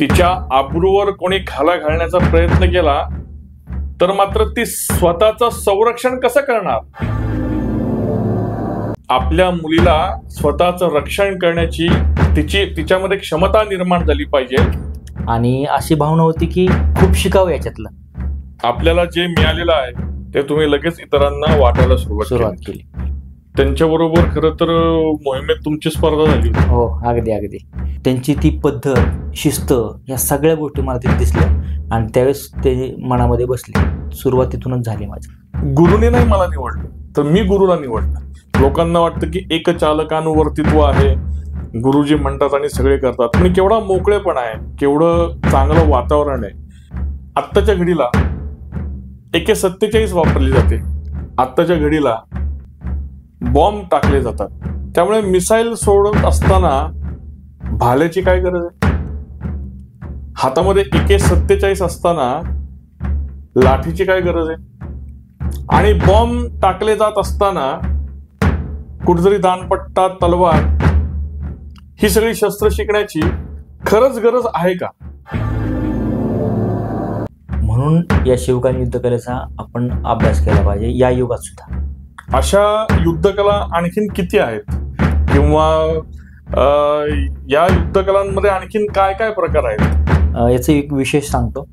तिच्या आबरूवर कोणी घाला घालण्याचा प्रयत्न केला तर मात्र ती स्वतःचं संरक्षण कसं करणार? आपल्या मुलीला स्वतःचं रक्षण करण्याची तिच्यामध्ये क्षमता निर्माण झाली पाहिजे. आणि अशी भावना होती की खूप शिकावं याच्यातलं. आपल्याला जे मिळालेलं आहे ते तुम्ही लगेच इतरांना वाटायला सुरुवात केली. त्यांच्याबरोबर खरं तर मोहिमेत तुमची स्पर्धा झाली. हो, अगदी अगदी. त्यांची ती पद्धत, शिस्त, या सगळ्या गोष्टी मला तिथे दिसल्या आणि त्यावेळेस ते मनामध्ये बसले. सुरुवात तिथूनच झाली माझी. गुरुने नाही मला निवडलं, तर मी गुरुला निवडलं. लोकांना वाटतं की एक चालकानुवर्तित्व आहे, गुरुजी म्हणतात आणि सगळे करतात. पण केवढा मोकळेपणा आहे, केवढं चांगलं वातावरण आहे. आत्ताच्या घडीला AK-47 वापरली जाते. आत्ताच्या घडीला बॉम्ब टाकले जातात. त्यामुळे मिसाईल सोडत असताना भाल्याची काय गरज आहे? हातामध्ये AK-47 असताना लाठीची काय गरज आहे? आणि बॉम्ब टाकले जात असताना कुठेतरी दानपट्टा, तलवार, ही सगळी शस्त्र शिकण्याची खरंच गरज आहे का? म्हणून या शिवकालीन युद्धकलेचा आपण अभ्यास केला पाहिजे या युगात सुद्धा. अशा युद्धकला आणखीन किती आहेत? किंवा या युद्धकलांमध्ये आणखीन काय काय प्रकार आहेत? याचं एक विशेष सांगतो.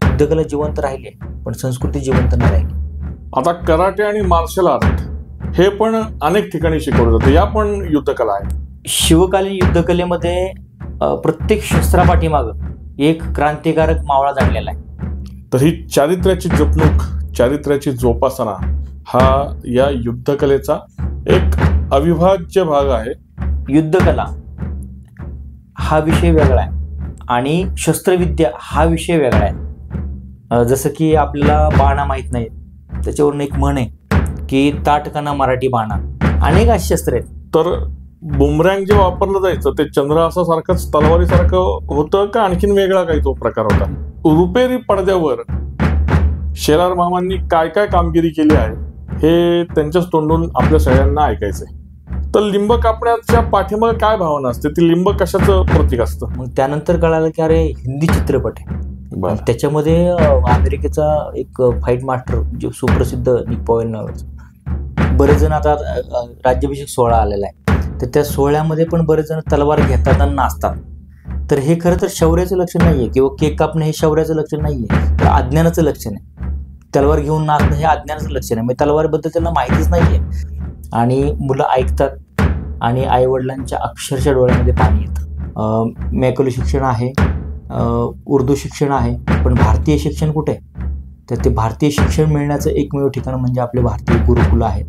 युद्धकला जिवंत राहिली पण संस्कृती जिवंत नाही राहिली. आता कराटे आणि मार्शल आर्ट हे पण अनेक ठिकाणी शिकवलं जातं. या पण युद्धकला आहे. शिवकालीन युद्धकलेमध्ये प्रत्येक शस्त्रापाठीमागं एक क्रांतिकारक मावळा दडलेला आहे. तर ही चारित्र्याची जपणूक, चारित्र्याची जोपासना हा या युद्धकलेचा एक अविभाज्य भाग आहे. युद्धकला हा विषय वेगळा आहे आणि शस्त्रविद्या हा विषय वेगळा आहे. जसं की आपल्याला बाणा माहीत नाही, त्याच्यावरून एक म्हण आहे की ताटकाना मराठी बाणा. अनेक अशी शस्त्र आहेत. तर बुमरँग जे वापरलं जायचं ते चंद्रासारखंच तलवारीसारखं होतं का आणखीन वेगळा काही तो प्रकार होता? रुपेरी पडद्यावर शेलार मामांनी काय काय कामगिरी केली आहे हे त्यांच्याच तोंडून आपल्या सगळ्यांना ऐकायचंय. तर लिंब कापण्याच्या पाठीमागे काय भावना असते? ती लिंब कशाचं प्रतीक असतं? मग त्यानंतर कळालं की अरे हिंदी चित्रपट आहे. त्याच्यामध्ये अमेरिकेचा एक फाईट मास्टर जो सुप्रसिद्ध निक पॉवेल नावाचा, बरेच जण आता राज्याभिषेक सोहळा आलेला आहे, तर त्या सोहळ्यामध्ये पण बरेच जण तलवार घेतात आणि नाचतात. तर हे खरं तर शौर्याचं लक्षण नाहीये किंवा केक कापणं हे शौर्याचं लक्षण नाहीये, तर अज्ञानाचं लक्षण आहे. तलवार घेऊन नाचणं हे अज्ञानाचं लक्षण आहे. म्हणजे तलवारबद्दल त्यांना माहितीच नाहीये आणि मुलं ऐकतात आणि आई वडिलांच्या अक्षरशः डोळ्यामध्ये पाणी येतं. मॅकॅलो शिक्षण आहे, उर्दू शिक्षण आहे, पण भारतीय शिक्षण कुठे? तर ते भारतीय शिक्षण मिळण्याचं एकमेव ठिकाण म्हणजे आपले भारतीय गुरुकुल आहेत.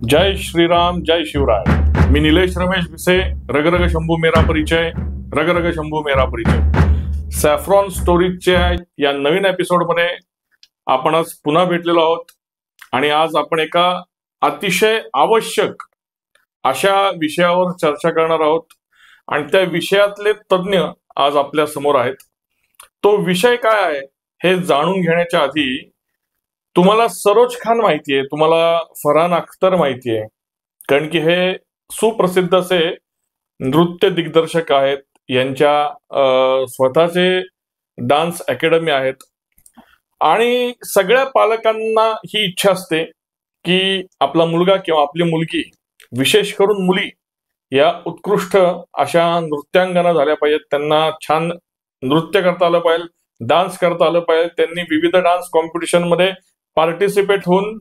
जय श्रीराम, जय शिवराय. मी निलेश रमेश भिसे. रगरग शंभू मेरा परिचय, रगरग शंभू मेरा परिचय. सॅफ्रॉन स्टोरीजच्या या नवीन एपिसोडमध्ये आपण आज पुन्हा भेटलेलो आहोत आणि आज आपण एका अतिशय आवश्यक अशा विषयावर चर्चा करणार आहोत आणि त्या विषयातले तज्ज्ञ आज आपल्या समोर आहेत. तो विषय काय आहे हे जाणून घेण्याच्या आधी तुम्हाला सरोज खान माहितीये, तुम्हाला फरहान अख्तर माहितीये, कारण की हे सुप्रसिद्ध असे नृत्य दिग्दर्शक आहेत. यांच्या स्वतःचे डान्स अकॅडमी आहेत आणि सगळ्या पालकांना ही इच्छा असते की आपला मुलगा किंवा आपली मुलगी, विशेष करून मुली, या उत्कृष्ट अशा नृत्यांगना झाल्या पाहिजेत. त्यांना छान नृत्य करता आलं पाहिजे, डान्स करता आलं पाहिजे. त्यांनी विविध डान्स कॉम्पिटिशन मध्ये पार्टिसिपेट होऊन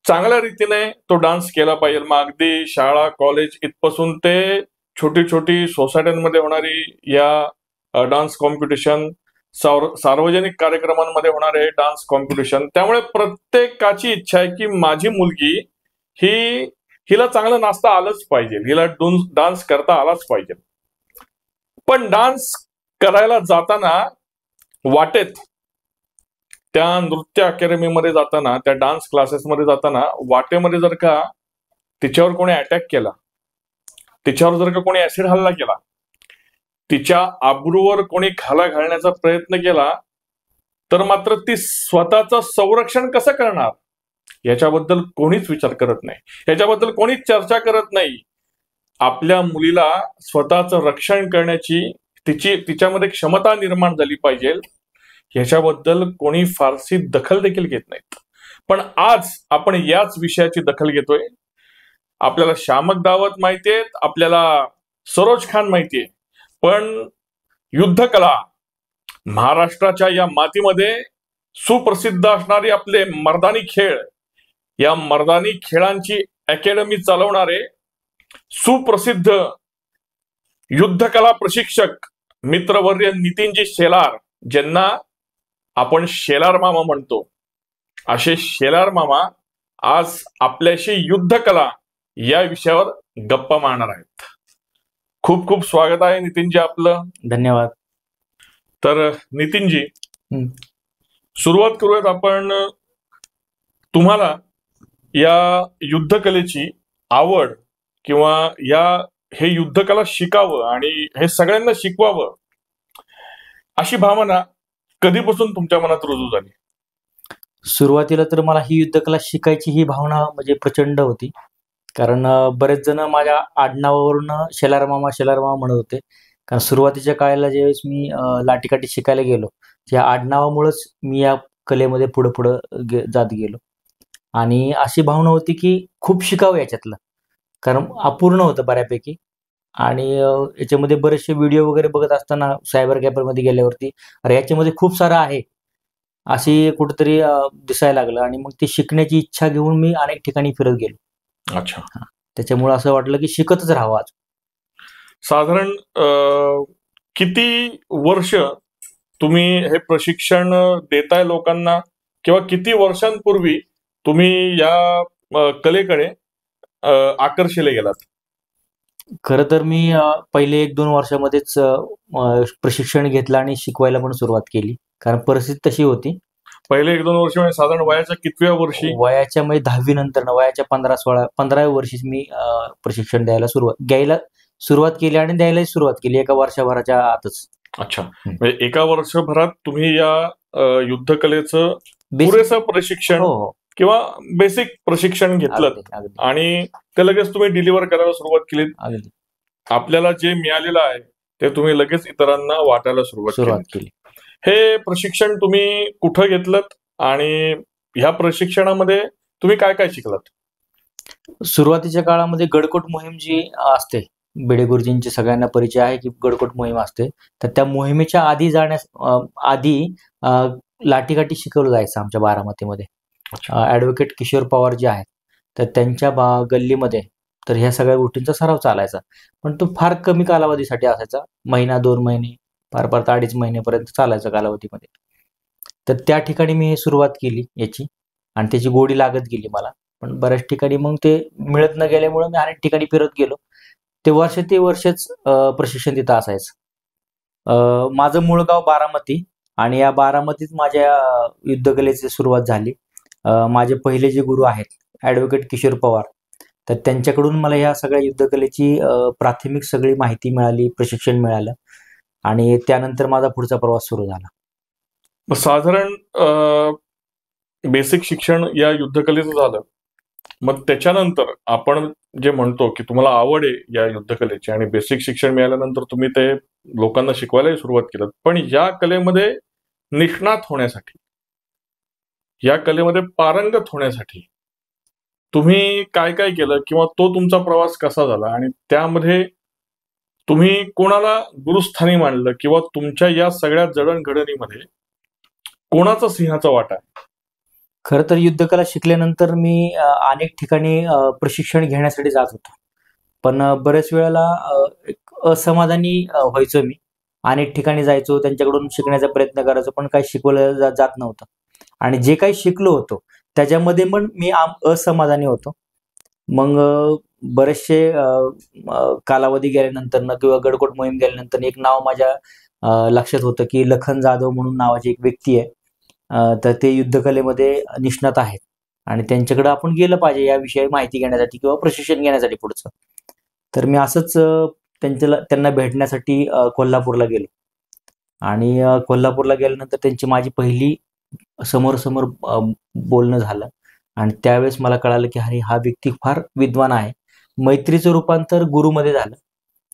चांगल्या रीतीने तो डान्स केला पाहिजे. मग अगदी शाळा, कॉलेज इथपासून ते छोटी छोटी सोसायट्यांमध्ये होणारी या डान्स कॉम्पिटिशन, सार्वजनिक कार्यक्रमांमध्ये होणारे डान्स कॉम्पिटिशन. त्यामुळे प्रत्येकाची इच्छा आहे की माझी मुलगी हिला चांगलं नाचता आलंच पाहिजे, हिला डान्स करता आलाच पाहिजे. पण डान्स करायला जाताना वाटेत, त्या नृत्य अकॅडमीमध्ये जाताना, त्या डान्स क्लासेसमध्ये जाताना वाटेमध्ये जर का तिच्यावर कोणी अटॅक केला, तिच्यावर जर का कोणी ऍसिड हल्ला केला, तिच्या आबरूवर कोणी घाला घालण्याचा प्रयत्न केला, तर मात्र ती स्वतःचं संरक्षण कसं करणार याच्याबद्दल कोणीच विचार करत नाही, याच्याबद्दल कोणीच चर्चा करत नाही. आपल्या मुलीला स्वतःचं रक्षण करण्याची तिच्यामध्ये क्षमता निर्माण झाली पाहिजे, ह्याच्याबद्दल कोणी फारशी दखल देखील घेत नाहीत. पण आज आपण याच विषयाची दखल घेतोय. आपल्याला शामक दावत माहितीये, आपल्याला सरोज खान माहितीये, पण युद्धकला महाराष्ट्राच्या या मातीमध्ये सुप्रसिद्ध असणारे आपले मर्दानी खेळ, या मर्दानी खेळांची अकॅडमी चालवणारे सुप्रसिद्ध युद्धकला प्रशिक्षक मित्रवर्य नितीनजी शेलार, ज्यांना आपण शेलार मामा म्हणतो, असे शेलार मामा आज आपल्याशी युद्धकला या विषयावर गप्पा मारणार आहेत. खूप खूप स्वागत आहे नितीनजी आपलं. धन्यवाद. तर नितीनजी, सुरुवात करूयात आपण. तुम्हाला या युद्धकलेची आवड किंवा हे युद्धकला शिकावं आणि हे सगळ्यांना शिकवावं अशी भावना कधीपासून तुमच्या मनात रुजू झाली? सुरुवातीला तर मला ही युद्धकला शिकायची ही भावना म्हणजे प्रचंड होती. कारण बरेच जण माझ्या आडनावावरून शेलार मामा म्हणत होते. कारण सुरुवातीच्या काळाला ज्यावेळेस मी लाठीकाठी शिकायला गेलो, त्या आडनावामुळेच मी या कलेमध्ये पुढे पुढे जात गेलो. आणि अशी भावना होती की खूप शिकावं याच्यातलं, कारण अपूर्ण होतं बऱ्यापैकी. आणि याच्यामध्ये बरेचसे व्हिडिओ वगैरे बघत असताना सायबर कॅफेमध्ये गेल्यावरती अरे याच्यामध्ये खूप सारं आहे अशी कुठेतरी दिसायला लागलं. आणि मग ती शिकण्याची इच्छा घेऊन मी अनेक ठिकाणी फिरत गेलो. अच्छा. त्याच्यामुळे असं वाटलं की शिकतच राहावं. आज साधारण किती वर्ष तुम्ही हे प्रशिक्षण देताय लोकांना, किंवा किती वर्षांपूर्वी तुम्ही या कलेकडे आकर्षिले गेलात? खरं तर मी पहिले 1-2 वर्षामध्येच प्रशिक्षण घेतलं आणि शिकवायला पण सुरुवात केली, कारण परिस्थिती तशी होती. पहिले 1-2 वर्ष म्हणजे साधारण वयाच्या कितव्या वर्षी? वयाच्या म्हणजे 10वी नंतर वयाच्या 15-16 वर्षीच मी प्रशिक्षण घ्यायला सुरुवात केली आणि द्यायला सुरुवात केली, एका वर्षभराच्या आतच. अच्छा. म्हणजे एका वर्षभरात तुम्ही या युद्धकलेचं पुरेसं प्रशिक्षण किंवा बेसिक प्रशिक्षण घेतलं आणि ते लगेच तुम्ही डिलिव्हर करायला सुरुवात केली. आपल्याला जे मिळालेलं आहे ते तुम्ही लगेच इतरांना वाटायला सुरुवात केली. हे प्रशिक्षण तुम्ही कुठं घेतलं आणि ह्या प्रशिक्षणामध्ये तुम्ही काय काय शिकलात? सुरुवातीच्या काळामध्ये गडकोट मोहीम जी असते, भिडे गुरुजींची सगळ्यांना परिचय आहे की गडकोट मोहीम असते, तर त्या मोहिमेच्या आधी लाठीकाठी शिकवलं जायचं आमच्या बारामतीमध्ये. ऍडव्होकेट किशोर पवार जे आहेत, तर त्यांच्या गल्लीमध्ये तर ह्या सगळ्या गोष्टींचा सराव चालायचा. पण तो फार कमी कालावधीसाठी असायचा, 1-2 महिने, फार 2.5 महिन्यापर्यंत चालायचा कालावधीमध्ये. तर त्या ठिकाणी मी सुरुवात केली याची, आणि त्याची गोडी लागत गेली मला. पण बऱ्याच ठिकाणी मग ते मिळत न गेल्यामुळे मी अनेक ठिकाणी फिरत गेलो. ते वर्षच प्रशिक्षण तिथं असायचं. माझं मूळ गाव बारामती, आणि या बारामतीत माझ्या युद्धकलेची सुरुवात झाली. माझे पहिले जे गुरु आहेत ऍडव्होकेट किशोर पवार, तर त्यांच्याकडून मला ह्या सगळ्या युद्धकलेची प्राथमिक सगळी माहिती मिळाली, प्रशिक्षण मिळालं, आणि त्यानंतर माझा पुढचा प्रवास सुरू झाला. साधारण बेसिक शिक्षण या युद्धकलेचं झालं, मग त्याच्यानंतर आपण जे म्हणतो की तुम्हाला आवड आहे या युद्धकलेची आणि बेसिक शिक्षण मिळाल्यानंतर तुम्ही ते लोकांना शिकवायलाही सुरुवात केलं. पण या कलेमध्ये निष्णात होण्यासाठी, या कलेमध्ये पारंगत होण्यासाठी तुम्ही काय काय केलं, किंवा तो तुमचा प्रवास कसा झाला, आणि त्यामध्ये तुम्ही कोणाला गुरुस्थानी मानलं, किंवा तुमच्या या सगळ्या जडणघडणीमध्ये कोणाचा सिंहाचा वाटा आहे? खरं तर युद्धकला शिकल्यानंतर मी अनेक ठिकाणी प्रशिक्षण घेण्यासाठी जात होतो, पण बऱ्याच वेळेला असमाधानी व्हायचो मी. अनेक ठिकाणी जायचो, त्यांच्याकडून शिकण्याचा प्रयत्न करायचो, पण काही शिकवलं जात नव्हतं. आणि जे काही शिकलो होतो त्याच्यामध्ये पण मी असमाधानी होतो. मग बरेचसे कालावधी गेल्यानंतर किंवा गडकोट मोहीम गेल्यानंतर एक नाव माझ्या लक्षात होतं की लखन जाधव म्हणून नावाची एक व्यक्ती आहे, तर ते युद्धकलेमध्ये निष्णात आहेत आणि त्यांच्याकडे आपण गेलं पाहिजे याविषयी माहिती घेण्यासाठी किंवा प्रशिक्षण घेण्यासाठी पुढचं. तर मी असंच त्यांना भेटण्यासाठी कोल्हापूरला गेलो, आणि कोल्हापूरला गेल्यानंतर त्यांची माझी पहिली समोरासमोर बोलणं झालं. आणि त्यावेळेस मला कळालं की अरे हा व्यक्ती फार विद्वान आहे, मैत्रीचं रूपांतर गुरुमध्ये झालं,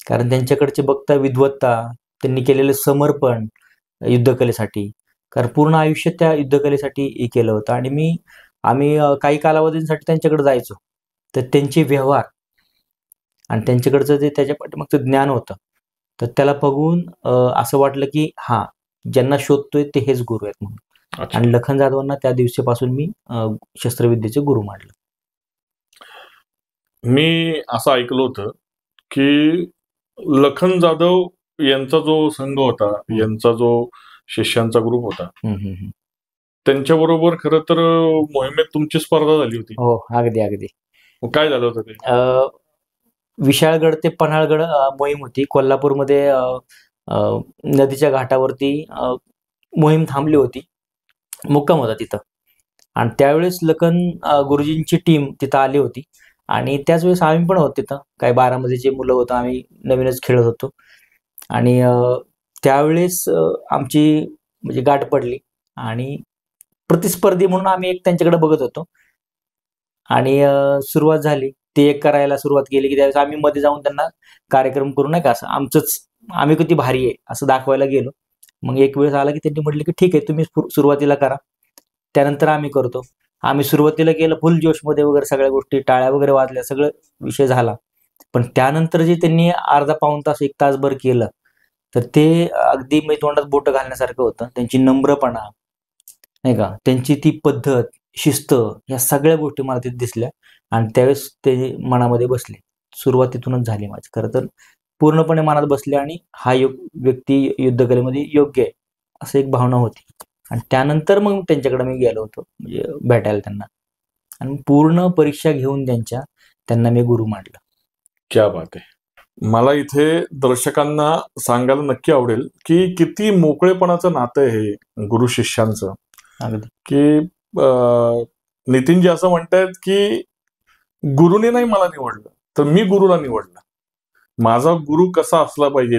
कारण त्यांच्याकडचे बघता विद्वत्ता, त्यांनी केलेलं समर्पण युद्धकलेसाठी, कारण पूर्ण आयुष्य त्या युद्धकलेसाठी हे केलं होतं. आणि आम्ही काही कालावधींसाठी त्यांच्याकडे जायचो, तर त्यांचे व्यवहार आणि त्यांच्याकडचं जे त्याच्या पाठीमागचं ज्ञान होतं, तर त्याला बघून असं वाटलं की हा, ज्यांना शोधतोय ते हेच गुरु आहेत म्हणून. अच्छा. आणि लखन जाधवांना त्या दिवशीपासून मी शस्त्रविद्येचे गुरु मानलं. मी असं ऐकलं होतं की लखन जाधव यांचा जो संघ होता, यांचा जो शिष्यांचा ग्रुप होता, त्यांच्याबरोबर खरं तर मोहिमेत तुमची स्पर्धा झाली होती. हो, अगदी अगदी. काय झालं होतं ते? विशाळगड ते पन्हाळगड मोहीम होती कोल्हापूरमध्ये. नदीच्या घाटावरती मोहीम थांबली होती, मुक्काम होता तिथं. आणि त्यावेळेस लखन गुरुजींची टीम तिथं आली होती. आणि त्याच वेळेस आम्ही पण होतो तिथं, काही 12मध्येचे मुलं होतो, आम्ही नवीनच खेळत होतो. आणि त्यावेळेस आमची म्हणजे गाठ पडली आणि प्रतिस्पर्धी म्हणून आम्ही एक त्यांच्याकडे बघत होतो. आणि सुरुवात झाली, ते एक करायला सुरुवात केली की त्यावेळेस आम्ही मध्ये जाऊन त्यांना कार्यक्रम करू नये का, असं आम्ही किती भारी आहे असं दाखवायला गेलो. मग एक वेळेस आला की त्यांनी म्हटलं की ठीक आहे, तुम्ही सुरुवातीला करा, त्यानंतर आम्ही करतो. आम्ही सुरुवातीला केलं फुल जोशमध्ये वगैरे, सगळ्या गोष्टी, टाळ्या वगैरे वाजल्या, सगळं विषय झाला. पण त्यानंतर जे त्यांनी अर्धा पाऊण तास, 1 तासभर केलं, तर ते अगदी मी तोंडात बोटं घालण्यासारखं होतं. त्यांची नम्रपणा नाही का, त्यांची ती पद्धत, शिस्त, या सगळ्या गोष्टी मला तिथे दिसल्या. आणि त्यावेळेस ते मनामध्ये बसले. सुरुवातीतूनच झाली माझी, खरं तर पूर्णपणे मनात बसले. आणि हा व्यक्ती युद्धकलेमध्ये योग्य आहे असं एक भावना होती. आणि त्यानंतर मग त्यांच्याकडे मी गेलो होतो म्हणजे भेटायला त्यांना, आणि पूर्ण परीक्षा घेऊन त्यांना मी गुरु मानलं. क्या बात आहे. मला इथे दर्शकांना सांगायला नक्की आवडेल की किती मोकळेपणाचं नातं आहे हे गुरु शिष्यांचं. अगदी. की नितीनजी असं म्हणतायत की गुरुने नाही मला निवडलं, तर मी गुरुला निवडलं. माझा गुरु कसा असला पाहिजे,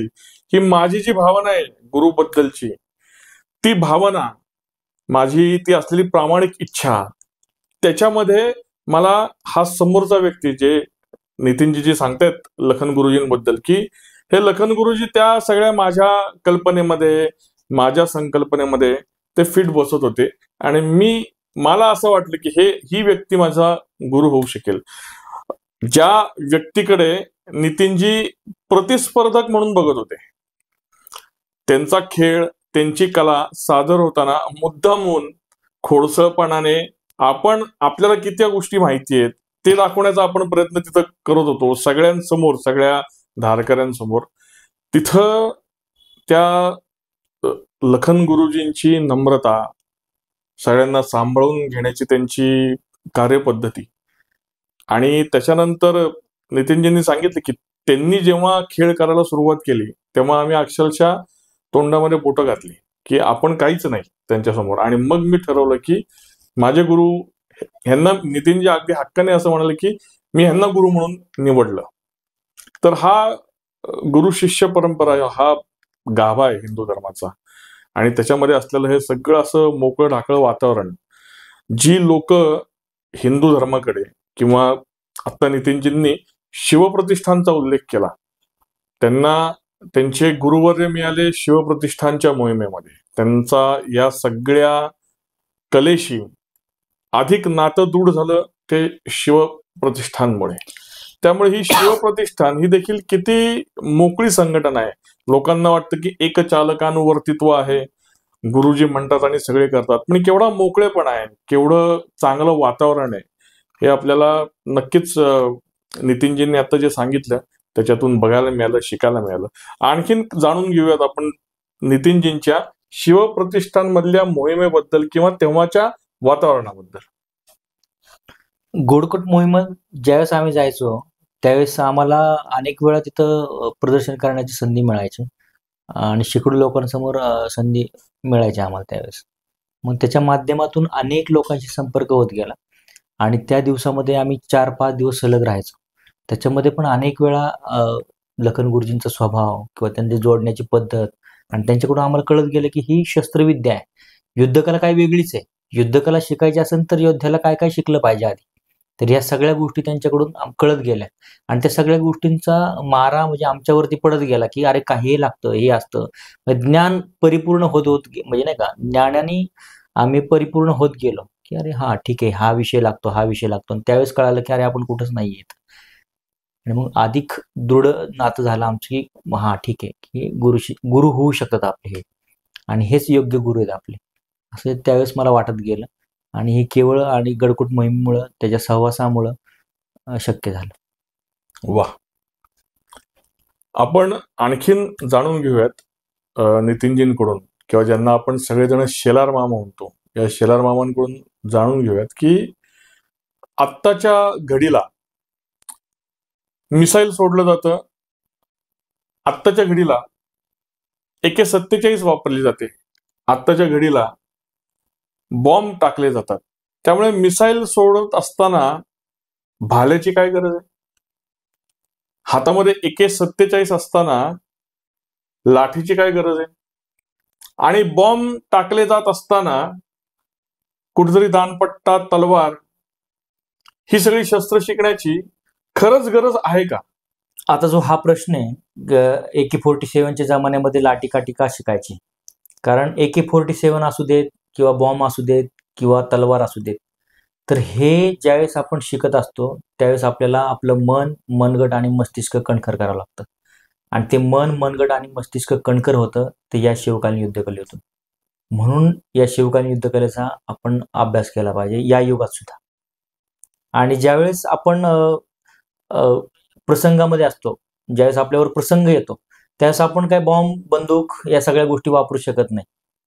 ही माझी जी भावना आहे गुरुबद्दलची, ती भावना, माझी ती असलेली प्रामाणिक इच्छा, त्याच्यामध्ये मला हा समोरचा व्यक्ती, जे नितीनजी जी सांगतायत लखन गुरुजींबद्दल, की हे लखन गुरुजी त्या सगळ्या माझ्या कल्पनेमध्ये, माझ्या संकल्पनेमध्ये ते फिट बसत होते. आणि मला असं वाटलं की ही व्यक्ती माझा गुरु होऊ शकेल. ज्या व्यक्तीकडे नितीनजी प्रतिस्पर्धक म्हणून बघत होते, त्यांचा खेळ, त्यांची कला सादर होताना मुद्दामून खोडसळपणाने आपल्याला किती गोष्टी माहिती आहेत ते दाखवण्याचा आपण प्रयत्न तिथं करत होतो, सगळ्यांसमोर, सगळ्या धारकऱ्यांसमोर. तिथं त्या लखन गुरुजींची नम्रता, सगळ्यांना सांभाळून घेण्याची त्यांची कार्यपद्धती, आणि त्याच्यानंतर नितीनजींनी सांगितलं की त्यांनी जेव्हा खेळ करायला सुरुवात केली तेव्हा आम्ही अक्षरशः तोंडामध्ये बोटं घातली की आपण काहीच नाही त्यांच्यासमोर. आणि मग मी ठरवलं की माझे गुरु ह्यांना, नितीनजी अगदी हक्काने असं म्हणाले की मी ह्यांना गुरु म्हणून निवडलं. तर हा गुरु शिष्य परंपरा, हा गाभा आहे हिंदू धर्माचा. आणि त्याच्यामध्ये असलेलं हे सगळं असं मोकळं ढाकळं वातावरण, जी लोक हिंदू धर्माकडे, किंवा आता नितीनजींनी शिवप्रतिष्ठानचा उल्लेख केला, त्यांना त्यांचे गुरुवर्य मिळाले शिवप्रतिष्ठानच्या मोहिमेमध्ये. त्यांचा या सगळ्या कलेशी अधिक नातं दृढ झालं ते शिवप्रतिष्ठानमुळे. त्यामुळे ही शिवप्रतिष्ठान ही देखील किती मोकळी संघटना आहे. लोकांना वाटतं की एक चालकानुवर्तित्व आहे, गुरुजी म्हणतात आणि सगळे करतात, पण केवढा मोकळेपणा आहे, केवढं चांगलं वातावरण आहे, हे आपल्याला नक्कीच नितीनजींनी आता जे सांगितलं त्याच्यातून बघायला मिळालं, शिकायला मिळालं. आणखीन जाणून घेऊयात आपण नितीनजींच्या शिवप्रतिष्ठान मधल्या मोहिमेबद्दल किंवा तेव्हाच्या वातावरणाबद्दल. गोडकोट मोहिमेत ज्यावेळेस आम्ही जायचो त्यावेळेस आम्हाला अनेक वेळा तिथं प्रदर्शन करण्याची संधी मिळायची आणि शेकडो लोकांसमोर संधी मिळायची आम्हाला त्यावेळेस. मग त्याच्या माध्यमातून अनेक लोकांशी संपर्क होत गेला आणि त्या दिवसामध्ये आम्ही 4-5 दिवस सलग राहायचो. त्याच्यामध्ये पण अनेक वेळा लखन गुरुजींचा स्वभाव किंवा त्यांची जोडण्याची पद्धत आणि त्यांच्याकडून आम्हाला कळत गेलं की ही शस्त्रविद्या आहे, युद्धकला काय वेगळीच आहे. युद्धकला शिकायची असेल तर योद्ध्याला काय काय शिकलं पाहिजे आधी, तर या सगळ्या गोष्टी त्यांच्याकडून कळत गेल्या आणि त्या सगळ्या गोष्टींचा मारा म्हणजे आमच्यावरती पडत गेला की अरे का हे लागतं, हे असतं. ज्ञान परिपूर्ण होत होत म्हणजे नाही का, ज्ञानाने आम्ही परिपूर्ण होत गेलो की अरे हा ठीक आहे, हा विषय लागतो, हा विषय लागतो. आणि त्यावेळेस कळालं की अरे आपण कुठंच नाही येत. आणि मग अधिक दृढ नातं झालं आमचं की हा ठीक आहे की गुरु होऊ शकतात आपले हे, आणि हेच योग्य गुरु आहेत आपले, असं त्यावेळेस मला वाटत गेलं. आणि हे केवळ आणि गडकुट मोहीममुळं, त्याच्या सहवासामुळं शक्य झालं. वा. आपण आणखीन जाणून घेऊयात नितीनजींकडून, किंवा ज्यांना आपण सगळेजण शेलार मामा म्हणतो, या शेलार मामांकडून जाणून घेऊयात की आत्ताच्या घडीला मिसाईल सोडलं जातं, आत्ताच्या घडीला AK-47 वापरली जाते, आत्ताच्या घडीला बॉम्ब टाकले जातात. त्यामुळे मिसाईल सोडत असताना भाल्याची काय गरज आहे? हातामध्ये AK-47 असताना लाठीची काय गरज आहे? आणि बॉम्ब टाकले जात असताना कुठेतरी दानपट्टा, तलवार, ही सगळी शस्त्र शिकण्याची खरंच गरज आहे का? आता जो हा प्रश्न आहे, AK-47च्या जमान्यामध्ये लाठी काठी का शिकायची? कारण AK-47 असू देत किंवा बॉम्ब असू देत किंवा तलवार असू देत, तर हे ज्यावेळेस आपण शिकत असतो त्यावेळेस आपल्याला आपलं मन, मनगट आणि मस्तिष्क कणखर करावं लागतं. आणि ते मन, मनगट आणि मस्तिष्क कणखर होतं ते या शिवकालीन युद्धकले होतं. म्हणून या शिवकालीन युद्धकलेचा आपण अभ्यास केला पाहिजे या युगात सुद्धा. आणि ज्यावेळेस आपण प्रसंगामध्ये असतो, ज्यावेळेस आपल्यावर प्रसंग येतो, त्यावेळेस आपण काय बॉम्ब, बंदूक या सगळ्या गोष्टी वापरू शकत नाही.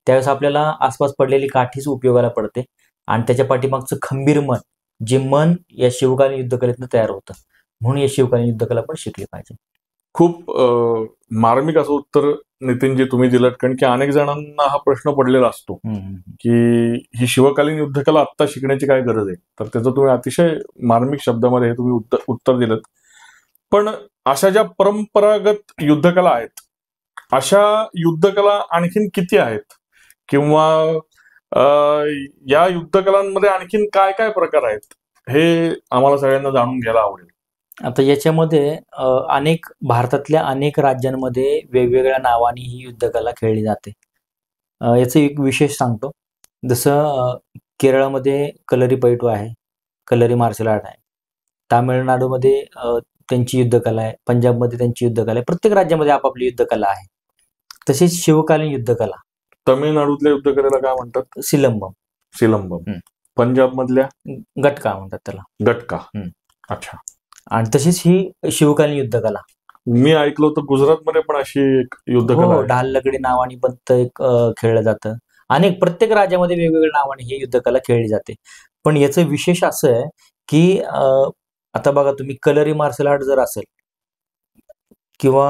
त्यावेळेस आपल्याला आसपास पडलेली काठीच उपयोगाला पडते आणि त्याच्या पाठीमागचं खंबीर मन, जे मन या शिवकालीन युद्धकलेतनं तयार होतं. म्हणून या शिवकालीन युद्धकला पण शिकली पाहिजे. खूप मार्मिक असं उत्तर नितीनजी तुम्ही दिलं, कारण की अनेक जणांना हा प्रश्न पडलेला असतो की ही शिवकालीन युद्धकला आत्ता शिकण्याची काय गरज आहे. तर त्याचं तुम्ही अतिशय मार्मिक शब्दामध्ये हे तुम्ही उत्तर दिलं. पण अशा ज्या परंपरागत युद्धकला आहेत, अशा युद्धकला आणखीन किती आहेत, किंवा या युद्धकलांमध्ये आणखीन काय काय प्रकार आहेत, हे आम्हाला सगळ्यांना जाणून घ्यायला आवडेल. आता याच्यामध्ये भारतातल्या अनेक राज्यांमध्ये वेगवेगळ्या नावाने ही युद्धकला खेळली जाते. याचं एक विशेष सांगतो. जसं केरळमध्ये कलरीपयटू आहे, कलरी मार्शल आर्ट आहे. तामिळनाडूमध्ये त्यांची युद्धकला आहे, पंजाबमध्ये त्यांची युद्धकला आहे. प्रत्येक राज्यामध्ये आपापली युद्धकला आहे. तशीच शिवकालीन युद्धकला. तमिळनाडूतल्या युद्धकलेला काय म्हणतात? सिलंबम. पंजाब मधल्या गटका म्हणतात त्याला. गटका. अच्छा. आणि तशीच ही शिवकालीन युद्धकला. मी ऐकलं होतं गुजरातमध्ये पण अशी एक युद्धकला आहे. ढाल लकडी नावाने पण एक खेळलं जातं. प्रत्येक राज्यामध्ये वेगवेगळ्या नावाने ही युद्धकला खेळली जाते. पण याचं विशेष असं आहे की आता बघा तुम्ही, कलरी मार्शल आर्ट जर असेल किंवा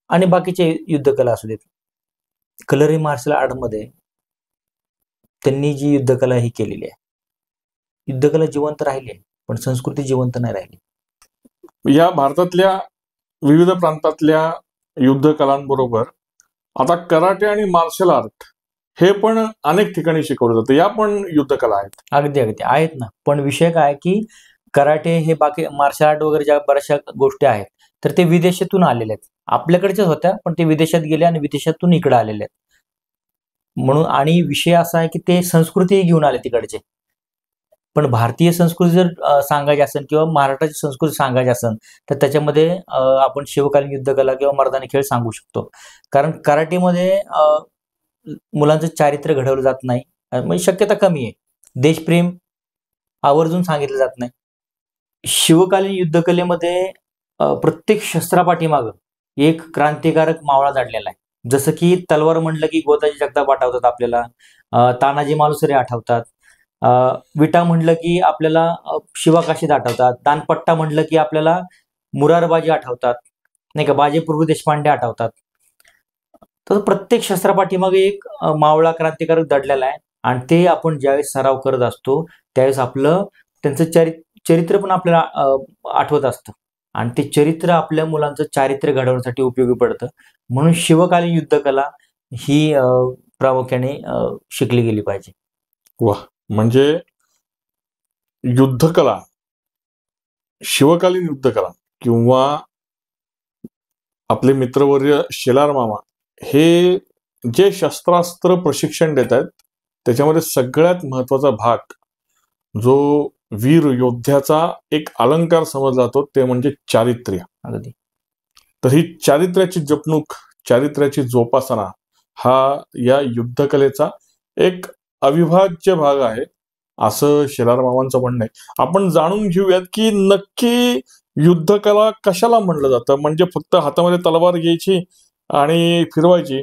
आणि बाकीचे युद्धकला असू देत, कलरी मार्शल आर्ट मध्ये त्यांनी जी युद्धकला ही केलेली आहे, युद्धकला जिवंत राहिली आहे पण संस्कृती जिवंत नाही राहिली. या भारतातल्या विविध प्रांतातल्या युद्धकलांबरोबर आता कराटे आणि मार्शल आर्ट हे पण अनेक ठिकाणी शिकवलं जातं. या पण युद्धकला आहेत. अगदी आहेत ना. पण विषय काय की कराटे हे बाकी मार्शल आर्ट वगैरे ज्या बऱ्याचशा गोष्टी आहेत तर ते विदेशातून आलेले आहेत. आपल्याकडच्याच होत्या पण ते विदेशात गेले आणि विदेशातून इकडे आलेले आहेत. म्हणून आणि विषय असा आहे की ते संस्कृती घेऊन आले तिकडचे. पण भारतीय संस्कृती जर सांगायची असेल किंवा महाराष्ट्राची संस्कृती सांगायची असेल तर त्याच्यामध्ये आपण शिवकालीन युद्धकला किंवा मर्दानी खेळ सांगू शकतो. कारण कराटेमध्ये मुलांचं चारित्र्य घडवलं जात नाही, म्हणजे शक्यता कमी आहे. देशप्रेम आवर्जून सांगितलं जात नाही. शिवकालीन युद्धकलेमध्ये प्रत्येक शस्त्रापाठीमागं एक क्रांतिकारक मावळा दडलेला आहे. जसं की तलवार म्हणलं की गोताजी जगताप आठवतात आपल्याला, तानाजी मालुसरे आठवतात, विटा म्हणलं की आपल्याला शिवा काशीद आठवतात, दानपट्टा म्हणलं की आपल्याला मुरारबाजी आठवतात, नाही का, बाजी प्रभू देशपांडे आठवतात. तर प्रत्येक शस्त्रापाठीमागे एक मावळा क्रांतिकारक दडलेला आहे आणि ते आपण ज्यावेळेस सराव करत असतो त्यावेळेस त्यांचं चरित्र पण आपल्याला आठवत असतं आणि ते चरित्र आपल्या मुलांचं चारित्र्य घडवण्यासाठी उपयोगी पडतं. म्हणून शिवकालीन युद्धकला ही प्रामुख्याने शिकली गेली पाहिजे. वा. म्हणजे युद्धकला शिवकालीन युद्धकला किंवा आपले मित्रवर्य शेलार मामा हे जे शस्त्रास्त्र प्रशिक्षण देत आहेत त्याच्यामध्ये सगळ्यात महत्वाचा भाग जो वीर योद्ध्याचा एक अलंकार समजला जातो ते म्हणजे चारित्र्य. अगदी. तर ही चारित्र्याची जपणूक, चारित्र्याची जोपासना हा या युद्धकलेचा एक अविभाज्य भाग आहे असं शेलार मामांचं म्हणणं आहे. आपण जाणून घेऊयात की नक्की युद्धकला कशाला म्हणलं जातं. म्हणजे फक्त हातामध्ये तलवार घ्यायची आणि फिरवायची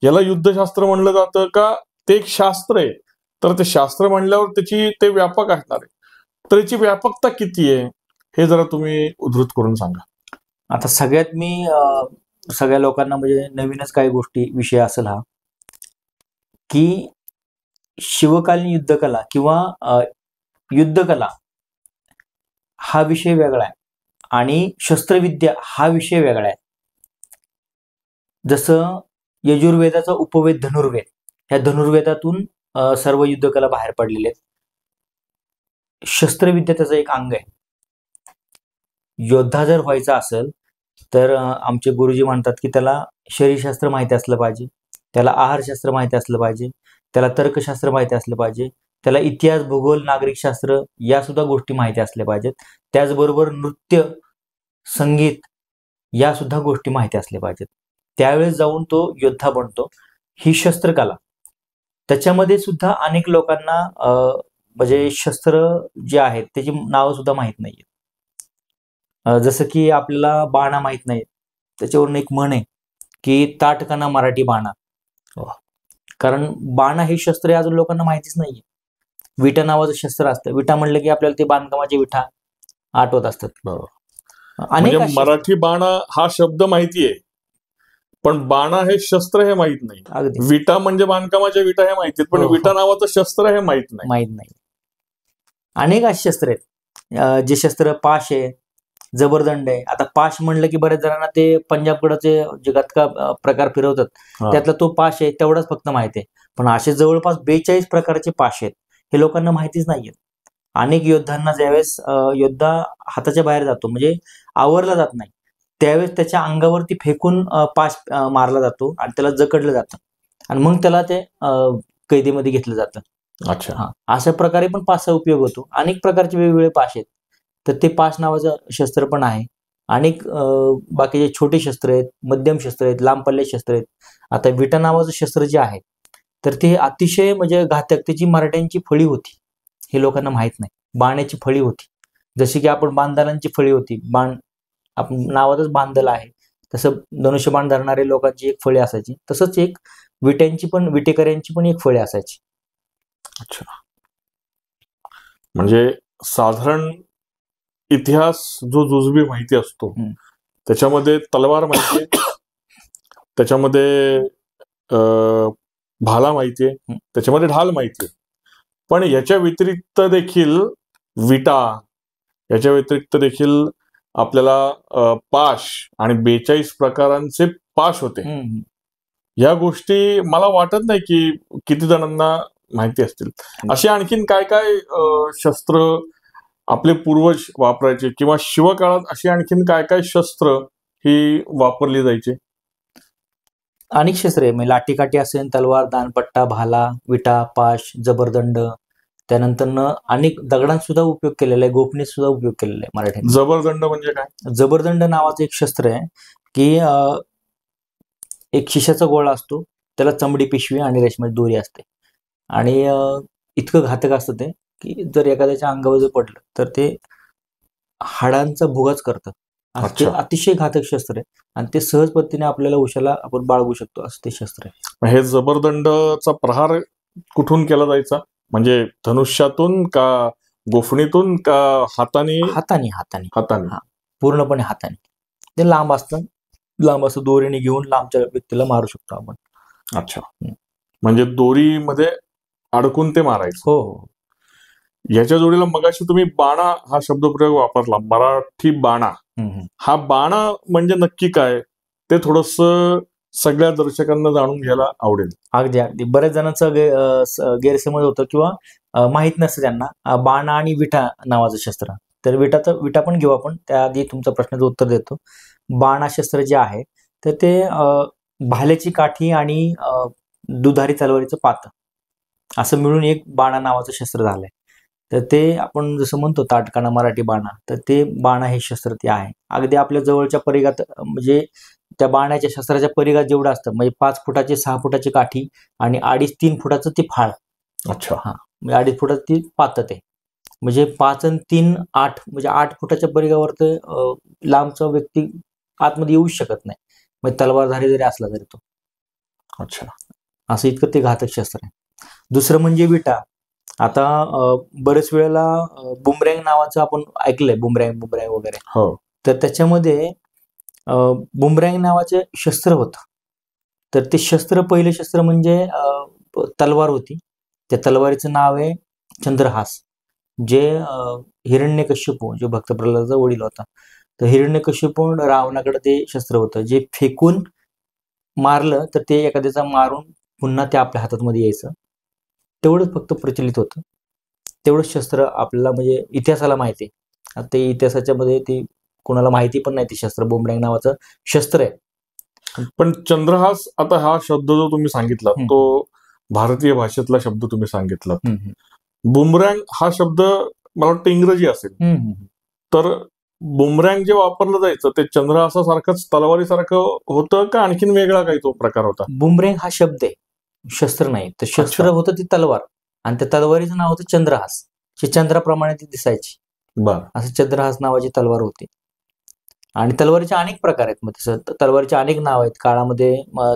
याला युद्धशास्त्र म्हणलं जातं का ते एक शास्त्र आहे. तर ते शास्त्र म्हणल्यावर त्याची ते व्यापक असणार आहे. तर याची व्यापकता किती आहे हे जरा तुम्ही उद्धृत करून सांगा. आता सगळ्यात मी सगळ्या लोकांना म्हणजे नवीनच काही गोष्टी विषय असेल हा की शिवकालीन युद्धकला किंवा युद्धकला हा विषय वेगळा आहे आणि शस्त्रविद्या हा विषय वेगळा आहे. जसं यजुर्वेदाचा उपवेद धनुर्वेद, ह्या धनुर्वेदातून सर्व युद्धकला बाहेर पडलेले आहेत. शस्त्रविद्या त्याचं एक अंग आहे. योद्धा जर व्हायचा असेल तर आमचे गुरुजी म्हणतात की त्याला शरीरशास्त्र माहिती असलं पाहिजे, त्याला आहारशास्त्र माहिती असलं पाहिजे, त्याला तर्कशास्त्र माहिती असलं पाहिजे, त्याला इतिहास, भूगोल, नागरिकशास्त्र या सुद्धा गोष्टी माहिती असल्या पाहिजेत. त्याचबरोबर नृत्य, संगीत या सुद्धा गोष्टी माहिती असल्या पाहिजेत. त्यावेळेस जाऊन तो योद्धा बनतो. ही शस्त्रकला. त्याच्यामध्ये सुद्धा अनेक लोकांना म्हणजे शस्त्र जे आहेत त्याची नावं सुद्धा माहीत नाहीये. जसं की आपल्याला बाणा माहीत नाही, त्याच्यावरून एक म्हण आहे की ताटकाना मराठी बाणा. कारण बाणा हे शस्त्र अजून लोकांना माहितीच नाहीये. विटा नावाचं शस्त्र असतं. विटा म्हणलं की आपल्याला ते बांधकामाचे विटा आठवत असतात. म्हणजे मराठी बाणा हा शब्द माहिती आहे पण बाणा हे शस्त्र हे माहित नाही. अगदी. विटा म्हणजे बांधकामाच्या विटा हे माहिती पण विटा नावाचं शस्त्र हे माहित नाही. अनेक अशी शस्त्र आहेत. जे शस्त्र पाश आहे, जबरदंड आहे. आता पाश म्हणलं की बऱ्याच जणांना ते पंजाबकडचे जे गतका प्रकार फिरवतात त्यातला तो पाश आहे तेवढाच फक्त माहिती आहे. पण असे जवळपास 42 प्रकारचे पाश आहेत हे लोकांना माहितीच नाहीये. अनेक योद्धांना ज्यावेळेस योद्धा हाताच्या बाहेर जातो म्हणजे आवरला जात नाही त्यावेळेस त्याच्या अंगावरती फेकून पाश मारला जातो आणि त्याला जकडलं जातं आणि मग त्याला ते कैदेमध्ये घेतलं जातं. अच्छा. अशा प्रकारे पण पासचा उपयोग होतो. अनेक प्रकारचे वेगवेगळे पाश आहेत. तर ते पाश नावाचं शस्त्र पण आहे. अनेक बाकीचे छोटे शस्त्र आहेत, मध्यम शस्त्र आहेत, लांब पल्ल्याचे शस्त्र आहेत. आता विटा नावाचं शस्त्र जे आहे तर ते अतिशय म्हणजे घातक. त्याची मराठ्यांची फळी होती हे लोकांना माहित नाही. बाण्याची फळी होती. जशी की आपण बांधलांची फळी होती. बाण आपण नावातच बांधल आहे तसं धनुष्यबाण धरणारे लोकांची एक फळी असायची. तसंच एक विटेकऱ्यांची पण एक फळी असायची. अच्छा. म्हणजे साधारण इतिहास जो जुजबी माहिती असतो त्याच्यामध्ये तलवार माहितीये, त्याच्यामध्ये भाला माहितीये, त्याच्यामध्ये ढाल माहितीये. पण याच्या व्यतिरिक्त देखील विटा, याच्या व्यतिरिक्त देखील आपल्याला पाश आणि 42 प्रकारांचे पाश होते. या गोष्टी मला वाटत नाही की किती जणांना माहिती असतील. अशी आणखीन काय काय शस्त्र आपले पूर्वज वापरायचे किंवा शिवकाळात अशी आणखीन काय काय शस्त्र ही वापरली जायची? अनेक शस्त्र आहे. म्हणजे लाठीकाठी असेल, तलवार, दानपट्टा, भाला, विटा, पाश, जबरदंड. त्यानंतर अनेक दगडांचा सुद्धा उपयोग केलेला आहे, गोफणी सुद्धा उपयोग केलेला आहे मराठ्यांनी. जबरदंड म्हणजे काय? जबरदंड नावाचं एक शस्त्र आहे की एक शिशाचा गोळा असतो, त्याला चमडी पिशवी आणि रेशमाची दोरी असते आणि इतकं घातक असतं ते की जर एखाद्याच्या अंगावर जर पडलं तर ते हाडांचा भुगाच करतं. अतिशय घातक शस्त्र आहे आणि ते सहज पद्धतीने आपल्याला उशाला आपण बाळगू शकतो असं ते शस्त्र आहे. हे जबरदंडचा प्रहार कुठून केला जायचा? म्हणजे धनुष्यातून का गोफणीतून का हाताने? हाताने. पूर्णपणे हाताने. ते लांब असतं दोरीने घेऊन लांबच्या व्यक्तीला मारू शकतो आपण. अच्छा. म्हणजे दोरीमध्ये अडकून ते मारायचं. हो. याच्या जोडीला मगाशी तुम्ही बाणा हा शब्दप्रयोग वापरला, मराठी बाणा. हा बाणा म्हणजे नक्की काय ते थोडस सगळ्या दर्शकांना जाणून घ्यायला आवडेल. अगदी. बऱ्याच जणांचं गैरसमज होतं किंवा माहित नसतं त्यांना. बाणा आणि विटा नावाचं शस्त्र तर विटा पण घेऊ आपण. त्याआधी तुमच्या प्रश्नाचं उत्तर देतो. बाणाशस्त्र जे आहे तर ते भाल्याची काठी आणि दुधारी तलवारीचं पातं असं मिळून एक बाणा नावाचं शस्त्र झालंय. तर ते आपण जसं म्हणतो ताटकाना मराठी बाणा, तर ते बाणा हे शस्त्र ते आहे. अगदी आपल्या जवळच्या परिघात म्हणजे त्या बाणाच्या शस्त्राच्या परिघात जेवढं असतं म्हणजे 5 फुटाची 6 फुटाची काठी आणि 2.5-3 फुटाचं ती फाळ. अच्छा. हा, म्हणजे 2.5 फुटाचं ती पातं ते. म्हणजे 5 आणि 3 8 म्हणजे 8 फुटाच्या परिघावर ते लांबचा व्यक्ती आतमध्ये येऊच शकत नाही. म्हणजे तलवारधारी जरी असला तरी तो. अच्छा. असं इतकं ते घातक शस्त्र आहे. दुसरं म्हणजे विटा. आता बरेच वेळेला बुमरँग नावाचं आपण ऐकलंय, बुमरँग वगैरे. हो. तर त्याच्यामध्ये बुमरँग नावाचे शस्त्र होतं. तर ते पहिलं शस्त्र म्हणजे तलवार होती. त्या तलवारीचं नाव आहे चंद्रहास. जे हिरण्यकश्यपू जो भक्त प्रल्हादाचा वडील होता, तर हिरण्यकश्यपू रावणाकडे ते शस्त्र होतं जे फेकून मारलं तर ते एखाद्याचा मारून पुन्हा ते आपल्या हातामध्ये यायचं. तेवढंच फक्त प्रचलित होतं. तेवढंच शस्त्र आपल्याला म्हणजे इतिहासाला माहिती आहे. आता ते इतिहासाच्या मध्ये ते कोणाला माहिती पण नाही ते शस्त्र बुमरँग नावाचं शस्त्र आहे. पण चंद्रहास, आता हा शब्द जो तुम्ही सांगितला तो भारतीय भाषेतला शब्द तुम्ही सांगितला. बुमरँग हा शब्द मला वाटतं इंग्रजी असेल. तर बुमरँग जे वापरलं जायचं ते चंद्रहासासारखंच तलवारीसारखं होतं का आणखीन वेगळा काही तो प्रकार होता? बुमरँग हा शब्द आहे, शस्त्र नाही. तर शस्त्र होतं ती तलवार आणि त्या तलवारीचं नाव होतं चंद्रहास. चंद्राप्रमाणे ती दिसायची. बरं. असं चंद्रहास नावाची तलवार होती. आणि तलवारीचे अनेक प्रकार आहेत. मग तसं तलवारीचे अनेक नाव आहेत. काळामध्ये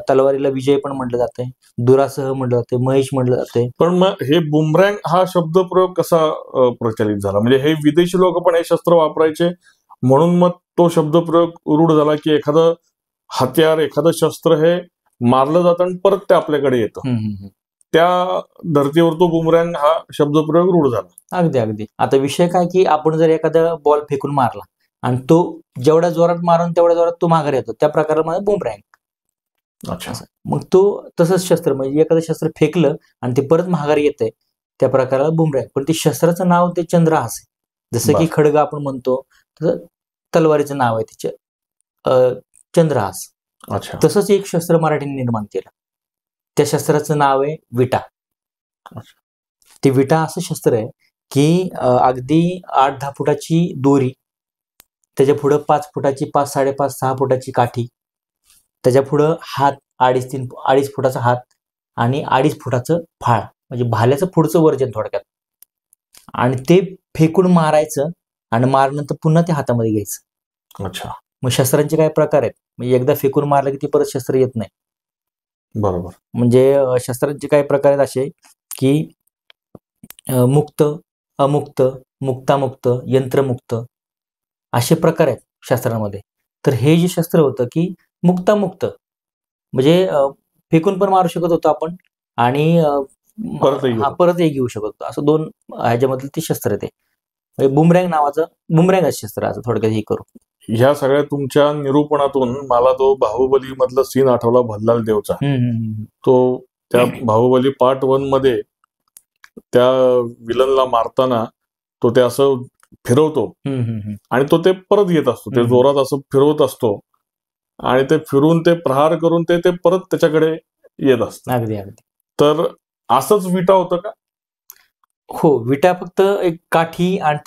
तलवारीला विजय पण म्हटलं जाते, दुरासह म्हटलं जाते, महेश म्हटलं जाते. पण मग हे बुमरँग हा शब्द प्रयोग कसा प्रचलित झाला? म्हणजे हे विदेशी लोक पण हे शस्त्र वापरायचे म्हणून मग तो शब्द प्रयोग रूढ झाला की एखादं हत्यार, एखादं शस्त्र हे मारलं जातं आणि परत ते आपल्याकडे येतं. त्या धर्तीवर तो बुमरँग हा शब्दप्रयोग रूढ झाला. अगदी. आता विषय काय की आपण जर एखादा बॉल फेकून मारला आणि तो जेवढ्या जोरात मारून तेवढ्या जोरात तो माघार येतो, त्या प्रकारामध्ये बुमरँग. अच्छा. मग तो तसंच शस्त्र म्हणजे एखादं शस्त्र फेकलं आणि ते परत माघार येतंय त्या प्रकाराला बुमरँग. पण ते शस्त्राचं नाव ते चंद्रहास आहे. जसं की खड्ग आपण म्हणतो तसं तलवारीचं नाव आहे तिचे चंद्रहास. अच्छा. तसंच एक शस्त्र मराठीने निर्माण केलं. त्या शस्त्राचं नाव आहे विटा. ते विटा असं शस्त्र आहे की अगदी 8-10 फुटाची दोरी, त्याच्या पुढं 5 फुटाची 5-5.5-6 फुटाची काठी, त्याच्या पुढं हात 2.5 फुटाचा हात आणि 2.5 फुटाचं फाळ, म्हणजे भाल्याचं पुढचं वर्जन थोडक्यात. आणि ते फेकून मारायचं आणि मारल्यानंतर पुन्हा ते हातामध्ये घ्यायचं. अच्छा. मग शस्त्रांचे काय प्रकार आहेत, म्हणजे एकदा फेकून मारलं की ते परत शस्त्र येत नाही. बरोबर. म्हणजे शस्त्रांचे काही प्रकार आहेत असे की मुक्त, अमुक्त, मुक्तामुक्त, यंत्रमुक्त असे प्रकार आहेत शस्त्रांमध्ये. तर हे जे शस्त्र होतं की मुक्तामुक्त म्हणजे फेकून पण मारू शकत होतो आपण आणि परतही घेऊ शकत होतो. असं 2 ह्याच्यामधलं ते शस्त्र ते म्हणजे बुमरँग शस्त्र असं थोडक्यात हे करू. ह्या सगळ्या तुमच्या निरूपणातून मला तो बाहुबली मधला सीन आठवला, भल्लाल देवचा. तो त्या बाहुबली पार्ट 1 मध्ये त्या विलनला मारताना तो ते असं फिरवतो आणि तो ते परत येत असतो, ते जोरात असं फिरवत असतो आणि ते फिरून ते प्रहार करून ते परत त्याच्याकडे येत असतं. अगदी. तर असंच विटा होतं का? हो, विटा फक्त एक काठी आणि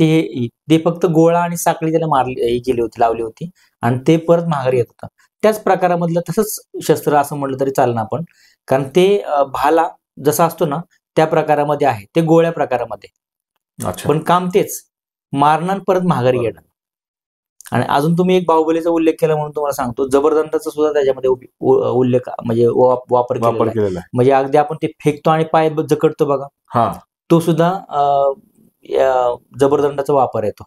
ते फक्त गोळा आणि साखळी त्याला केली होती, लावली होती आणि ते परत माघारी येत होतं. त्याच प्रकारामधलं तसंच शस्त्र असं म्हटलं तरी चालेल आपण, कारण ते भाला जसा असतो ना त्या प्रकारामध्ये आहे, ते गोळ्या प्रकारामध्ये. पण काम तेच, मारणार परत माघारी येणं. आणि अजून तुम्ही एक बाहुबलीचा उल्लेख केला म्हणून तुम्हाला सांगतो, जबरदंडाचा सुद्धा त्याच्यामध्ये उल्लेख म्हणजे वापर केलेला आहे. म्हणजे अगदी आपण ते फेकतो आणि पाय जकडतो बघा, तो सुद्धा जबरदंडाचा वापर येतो.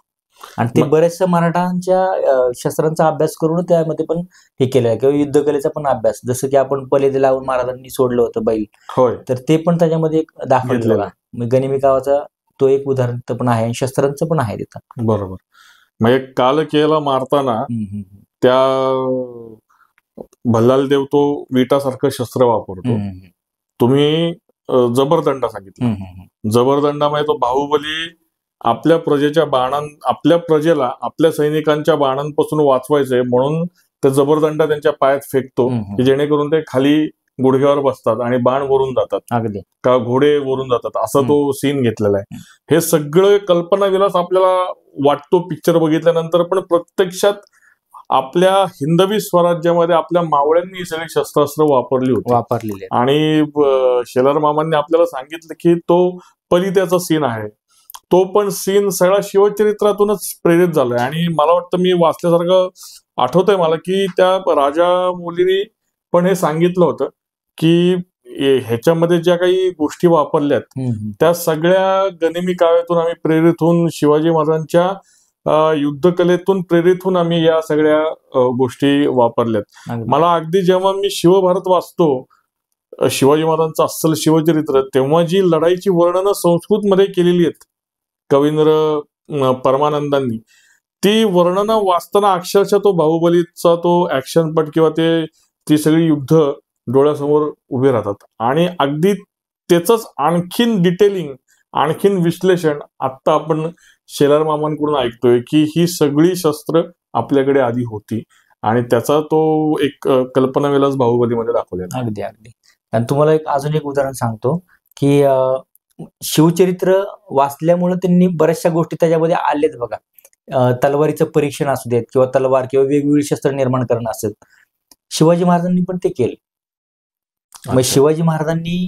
आणि ते बऱ्याचशा मराठांच्या शस्त्रांचा अभ्यास करून त्यामध्ये पण हे केलं आहे किंवा युद्धकलेचा पण अभ्यास, जसं की आपण पलेदे लावून महाराजांनी सोडलं होतं बैल, तर ते पण त्याच्यामध्ये दाखवलेलं आहे. गनिमी गावाचा तो एक उदाहरण पण आहे, शस्त्रांचं पण आहे तिथं. बरोबर. म्हणजे कालकेला मारताना त्या भल्लाल देव तो विटासारखं शस्त्र वापरतो. तुम्ही जबरदंडा सांगितला. जबरदंडामध्ये तो बाहुबली आपल्या प्रजेच्या आपल्या प्रजेला आपल्या सैनिकांच्या बाणांपासून वाचवायचंय म्हणून ते जबरदंड त्यांच्या पायात फेकतो की जेणेकरून ते खाली गुडघ्यावर बसतात आणि बाण वरून जातात, अगदी का घोडे वरून जातात, असा तो सीन घेतलेला आहे. हे सगळं कल्पनाविलास आपल्याला वाटतो पिक्चर बघितल्यानंतर, पण प्रत्यक्षात आपल्या हिंदवी स्वराज्यामध्ये आपल्या मावळ्यांनी ही सगळी शस्त्रास्त्र वापरलेली आणि शेलार मामांनी आपल्याला सांगितलं की तो पलित्याचा सीन आहे. तो पण सीन सगळा शिवचरित्रातूनच प्रेरित झालाय आणि मला वाटतं मी वाचल्यासारखं आठवतंय मला की त्या राजा मुलीनी पण हे सांगितलं होतं की ह्याच्यामध्ये ज्या काही गोष्टी वापरल्यात त्या सगळ्या गनिमी काव्यातून आम्ही प्रेरित होऊन शिवाजी महाराजांच्या युद्धकलेतून प्रेरित होऊन आम्ही या सगळ्या गोष्टी वापरल्यात. मला अगदी जेव्हा मी शिवभारत वाचतो, शिवाजी महाराजांचं अस्सल शिवचरित्र, तेव्हा जी लढाईची वर्णनं संस्कृत मध्ये केलेली आहेत कवींद्र परमानंदांनी, ती वर्णनं वाचताना अक्षरशः तो बाहुबलीचा तो ऍक्शनपट किंवा ती सगळी युद्ध डोळ्यासमोर उभे राहतात आणि अगदी त्याच आणखीन डिटेलिंग, आणखीन विश्लेषण आता आपण शेलार मामांकडून ऐकतोय की ही सगळी शस्त्र आपल्याकडे आधी होती आणि त्याचा तो एक कल्पनाविलास बाहुबलीमध्ये दाखवलेला. अगदी अगदी. आणि तुम्हाला अजून एक उदाहरण सांगतो की शिवचरित्र वाचल्यामुळे त्यांनी बऱ्याचशा गोष्टी त्याच्यामध्ये आल्यात बघा. तलवारीचं परीक्षण असू देत किंवा तलवार किंवा वेगवेगळी शस्त्र निर्माण करणं असेल, शिवाजी महाराजांनी पण ते केले. मग शिवाजी महाराजांनी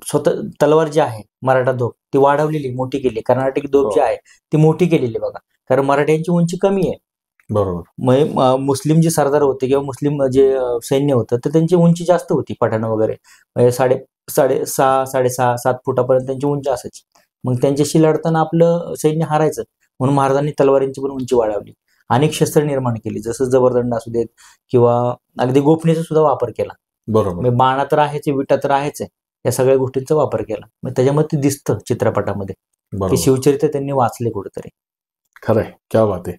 स्वतः तलवार जी आहे मराठा धोप ती वाढवलेली, मोठी केली. कर्नाटकी धोप जी आहे ती मोठी केलेली बघा, कारण मराठ्यांची उंची कमी आहे. बरोबर. मग मुस्लिम जे सरदार होते किंवा मुस्लिम जे सैन्य होतं तर त्यांची उंची जास्त होती, पठाण वगैरे, म्हणजे 6.5 7.5 7 फुटापर्यंत त्यांची उंची असायची. मग त्यांच्याशी लढताना आपलं सैन्य हारायचं, म्हणून महाराजांनी तलवारींची पण उंची वाढवली, अनेक शस्त्र निर्माण केली, जसं जबरदंड असू देत किंवा अगदी गोफणीचा सुद्धा वापर केला. बरोबर. बाणा तर आहेच, विटा तर आहेच, या सगळ्या गोष्टींचा वापर केला. मग त्याच्यामध्ये ते दिसतं चित्रपटामध्ये की शिवचरित्र त्यांनी वाचले कुठेतरी. खरंय, क्या बात आहे.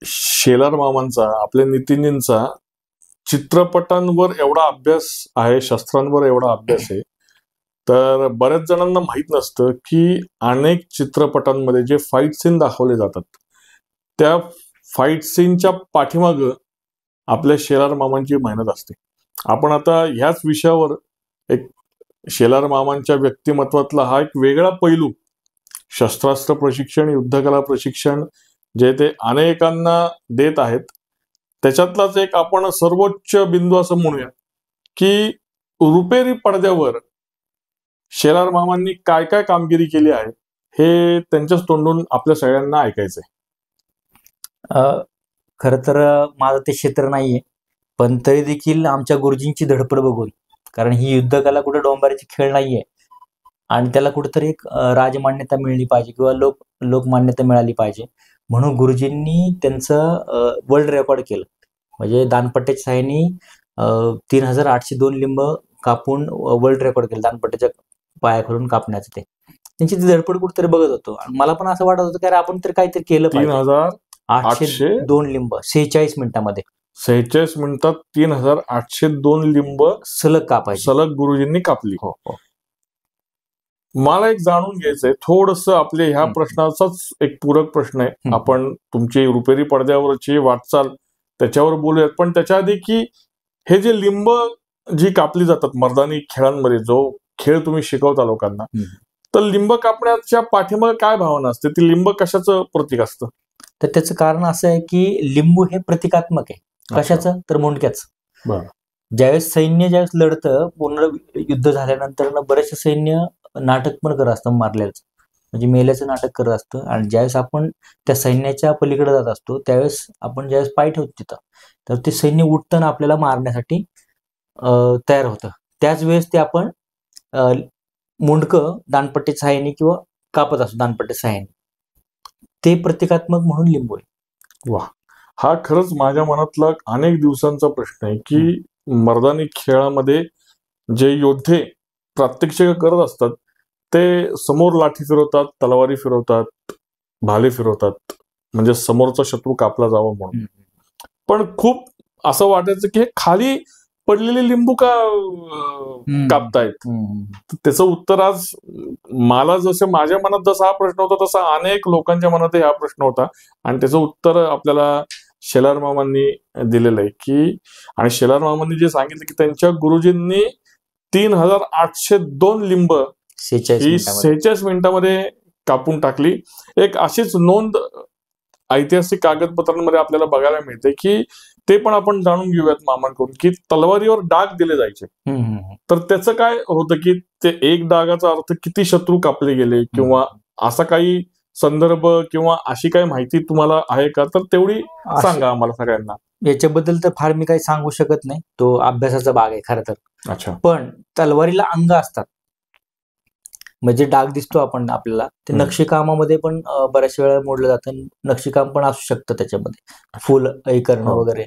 शेलार मामांचा, आपल्या नितीनींचा चित्रपटांवर एवढा अभ्यास आहे, शस्त्रांवर एवढा अभ्यास आहे, तर बऱ्याच जणांना माहित नसतं की अनेक चित्रपटांमध्ये जे फाईट सीन दाखवले जातात त्या फाईट सीनच्या पाठीमाग आपल्या शेलार मामांची मेहनत असते. आपण आता ह्याच विषयावर एक शेलार मामांच्या व्यक्तिमत्वातला हा एक वेगळा पैलू, शस्त्रास्त्र प्रशिक्षण, युद्धकला प्रशिक्षण जे ते अनेकांना देत आहेत, त्याच्यातलाच एक आपण सर्वोच्च बिंदू असं म्हणूया की रुपेरी पडद्यावर शेलार मामांनी काय काय कामगिरी केली आहे हे त्यांच्याच तोंडून आपल्या सगळ्यांना ऐकायचंय. खर तर माझं ते क्षेत्र नाहीये, पण तरी देखील आमच्या गुरुजींची धडपड बघून, कारण ही युद्धकला कुठे डोंबाऱ्याची खेळ नाहीये आणि त्याला कुठेतरी एक राजमान्यता मिळली पाहिजे किंवा लोकमान्यता मिळाली पाहिजे, म्हणून गुरुजींनी त्यांचं वर्ल्ड रेकॉर्ड केलं. म्हणजे दानपट्ट्याच्या साहाय्याने 3802 लिंब कापून वर्ल्ड रेकॉर्ड केलं, दानपट्ट्याच्या पायाखालून कापण्याचं. ते त्यांची ती धडपड कुठेतरी बघत होतो आणि मला पण असं वाटत होतं की आपण तर काहीतरी केलं पाहिजे. 3802 लिंब 46 मिनिटांमध्ये, 46 मिनिटात 3802 लिंब सलग कापायची, सलग गुरुजींनी कापली. हो हो. मला एक जाणून घ्यायचंय थोडस, आपल्या ह्या प्रश्नाचाच एक पूरक प्रश्न आहे. आपण तुमची रुपेरी पडद्यावरची वाटचाल त्याच्यावर बोलूयात, पण त्याच्या आधी की हे जे लिंब जी कापली जातात मर्दानी खेळांमध्ये, जो खेळ तुम्ही शिकवता लोकांना, तर लिंब कापण्याच्या पाठीमागे काय भावना असते? ती लिंब कशाचं प्रतीक असतं? तर त्याचं कारण असं आहे की लिंबू हे प्रतिकात्मक आहे. कशाचं? तर मुंडक्याचं. ज्यावेळेस सैन्य ज्यावेळेस लढतं, पूर्ण युद्ध झाल्यानंतर बरेचसे सैन्य नाटक पण करत असतं मारल्याचं, म्हणजे मेल्याचं नाटक करत असतं. आणि ज्यावेळेस आपण त्या सैन्याच्या पलीकडे जात असतो त्यावेळेस आपण ज्यावेळेस पाय ठेवतो तिथं, तर ते सैन्य उठताना आपल्याला मारण्यासाठी तयार होतं. त्याच वेळेस ते आपण मुंडकं दानपट्टी सहाय्याने किंवा कापत असतो दानपट्टी सहाय्याने, ते प्रतिकात्मक म्हणून लिंबू आहे. वा, हा खरंच माझ्या मनातला अनेक दिवसांचा प्रश्न आहे की मर्दानी खेळामध्ये जे योद्धे प्रात्यक्षिक करत असतात ते समोर लाठी फिरवतात, तलवारी फिरवतात, भाले फिरवतात, म्हणजे समोरचा शत्रू कापला जावा म्हणून. पण खूप असं वाटायचं की हे खाली पडलेली लिंबू का कापतायत? त्याचं उत्तर आज मला जसं माझ्या मनात जसा हा प्रश्न होता तसा अनेक लोकांच्या मनात हा प्रश्न होता, आणि त्याचं उत्तर आपल्याला शेलार मामांनी दिलेलं आहे की, आणि शेलार मामांनी जे सांगितलं की त्यांच्या गुरुजींनी 3802 लिंब ही 46 मिनिटांमध्ये कापून टाकली. एक अशीच नोंद ऐतिहासिक कागदपत्रांमध्ये आपल्याला बघायला मिळते की ते पण आपण जाणून घेऊयात मामांकडून, की तलवारीवर डाग दिले जायचे. तर त्याचं काय होतं की ते एक डागाचा अर्थ किती शत्रू कापले गेले, किंवा असा काही संदर्भ किंवा अशी काही माहिती तुम्हाला आहे का? तर तेवढी सांगा आम्हाला सगळ्यांना. याच्याबद्दल तर फार मी काही सांगू शकत नाही, तो अभ्यासाचा भाग आहे खरं तर. अच्छा. पण तलवारीला अंग असतात, म्हणजे डाग दिसतो आपण आपल्याला, ते नक्षीकामामध्ये पण बऱ्याच वेळा मोडलं जातं. नक्षीकाम पण असू शकतं त्याच्यामध्ये, फुल हे करणं वगैरे.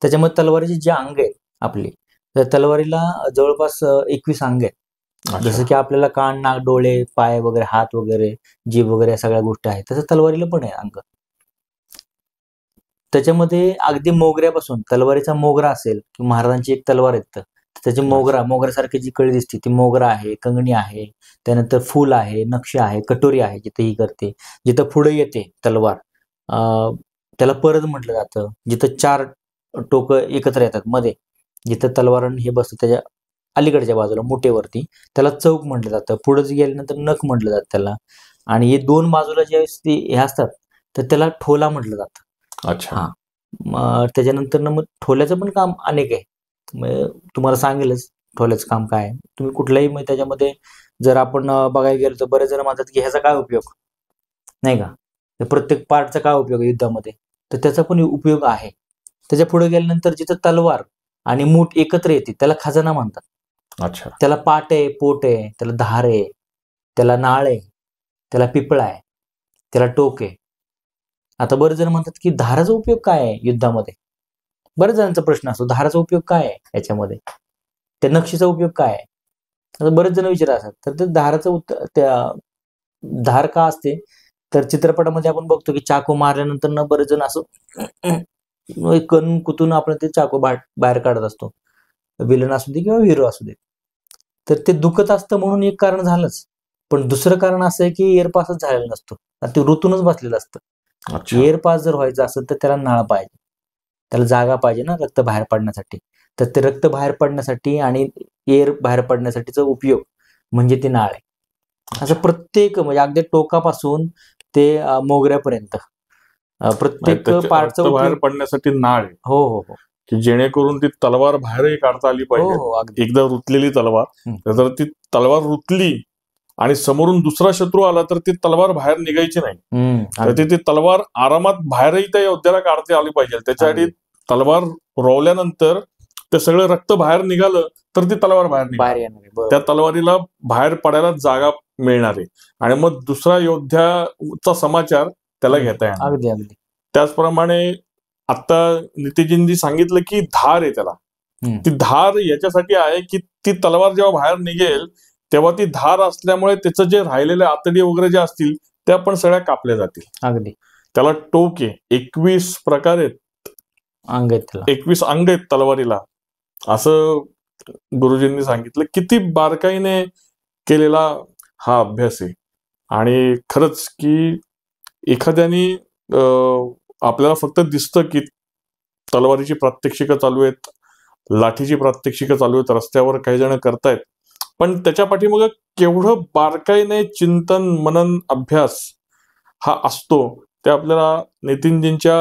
त्याच्यामध्ये तलवारीची जी अंग आहेत आपली, तर तलवारीला जवळपास 21 अंग आहेत. जसं की आपल्याला कान, नाक, डोळे, पाय वगैरे, हात वगैरे, जीभ वगैरे, या सगळ्या गोष्टी आहेत, तसं तलवारीला पण आहे अंग. त्याच्यामध्ये अगदी मोगऱ्यापासून, तलवारीचा मोगरा असेल की महाराजांची एक तलवार येतं, त्याची मोगऱ्यासारखी जी कळी दिसते ती मोगरा आहे, कंगणी आहे, त्यानंतर फूल आहे, नक्षी आहे, कटोरी आहे जिथे ही करते. जिथं पुढे येते तलवार त्याला परद म्हटलं जातं. जिथं 4 टोकं एकत्र येतात मध्ये, जिथं तलवार हे बसतं त्याच्या अलीकडच्या बाजूला मुठेवरती, त्याला चौक म्हटलं जातं. पुढे गेल्यानंतर नख म्हटलं जातं त्याला. आणि हे 2 बाजूला जे हे असतात तर त्याला ठोला म्हटलं जातं. अच्छा. त्याच्यानंतर मग ठोल्याचं पण काम अनेक आहे. तुम्हाला सांगेलच ठोल्याचं काम काय आहे. तुम्ही कुठलाही त्याच्यामध्ये जर आपण बघायला गेलो तर बरेच जण म्हणतात की ह्याचा काय उपयोग, नाही का, प्रत्येक पार्टचा काय उपयोग युद्धामध्ये, तर त्याचा पण उपयोग आहे. त्याच्या पुढे गेल्यानंतर जिथं तलवार आणि मूठ एकत्र येते त्याला खजाना म्हणतात. अच्छा. त्याला पाट आहे, पोट आहे, त्याला धार आहे, त्याला नाळ आहे, त्याला पिपळा आहे, त्याला टोक आहे. आता बरेच जण म्हणतात की धाराचा उपयोग काय आहे युद्धामध्ये. बरेच जणांचा प्रश्न असतो, धाराचा उपयोग काय आहे याच्यामध्ये, त्या नक्षीचा उपयोग काय आहे. आता बरेच जण विचारत असतात. तर ते धाराचं उत्तर, त्या धार का असते, तर चित्रपटामध्ये आपण बघतो की चाकू मारल्यानंतर ना बरेच जण असं कण कुतून आपण ते चाकू बाहेर काढत असतो, विलन असू दे किंवा हिरो असू दे. तर ते दुखत असतं म्हणून एक कारण झालंच, पण दुसरं कारण असं आहे की एअरपासच झालेला नसतो, ते ऋतूनच बसलेलं असतं. एअरपास जर व्हायचं असेल तर त्याला नाळ पाहिजे, त्याला जागा पाहिजे ना रक्त बाहेर पडण्यासाठी. तर ते रक्त बाहेर पडण्यासाठी आणि एअर बाहेर पडण्यासाठीचा उपयोग म्हणजे ती नाळ आहे. असं प्रत्येक, म्हणजे अगदी टोकापासून ते मोगऱ्यापर्यंत प्रत्येक पार्टचं बाहेर पडण्यासाठी नाळ आहे. हो हो हो. की जेणेकरून ती तलवार बाहेरही काढता आली पाहिजे. एकदा रुतलेली तलवार, जर ती तलवार रुतली आणि समोरून दुसरा शत्रू आला तर ती तलवार बाहेर निघायची नाही, तर ती तलवार आरामात बाहेरही त्या योद्ध्याला काढता आली पाहिजे. त्याच्यासाठी तलवार रोवल्यानंतर ते सगळं रक्त बाहेर निघालं तर ती तलवार बाहेर निघाली, त्या तलवारीला बाहेर पडायला जागा मिळणार आहे, आणि मग दुसरा योद्ध्याचा समाचार त्याला घेता येणार. अगदी अगदी. त्याचप्रमाणे आता नितीनजींनी सांगितलं की धार आहे त्याला, ती धार याच्यासाठी आहे की ती तलवार जेव्हा बाहेर निघेल तेव्हा ती धार असल्यामुळे त्याचं जे राहिलेले आतडी वगैरे जे असतील त्या पण सगळ्या कापल्या जातील. अगदी. त्याला टोक आहे, 21 प्रकार आहेत, अंग आहेत त्याला, 21 अंग आहेत तलवारीला, असं गुरुजींनी सांगितलं. किती बारकाईने केलेला हा अभ्यास आहे. आणि खरंच की एखाद्याने आपल्याला फक्त दिसतं की तलवारीची प्रात्यक्षिकं चालू आहेत, लाठीची प्रात्यक्षिकं चालू आहेत, रस्त्यावर काही जण करतायत, पण त्याच्या पाठीमागे केवढं बारकाईने चिंतन, मनन, अभ्यास हा असतो ते आपल्याला नितीनजींच्या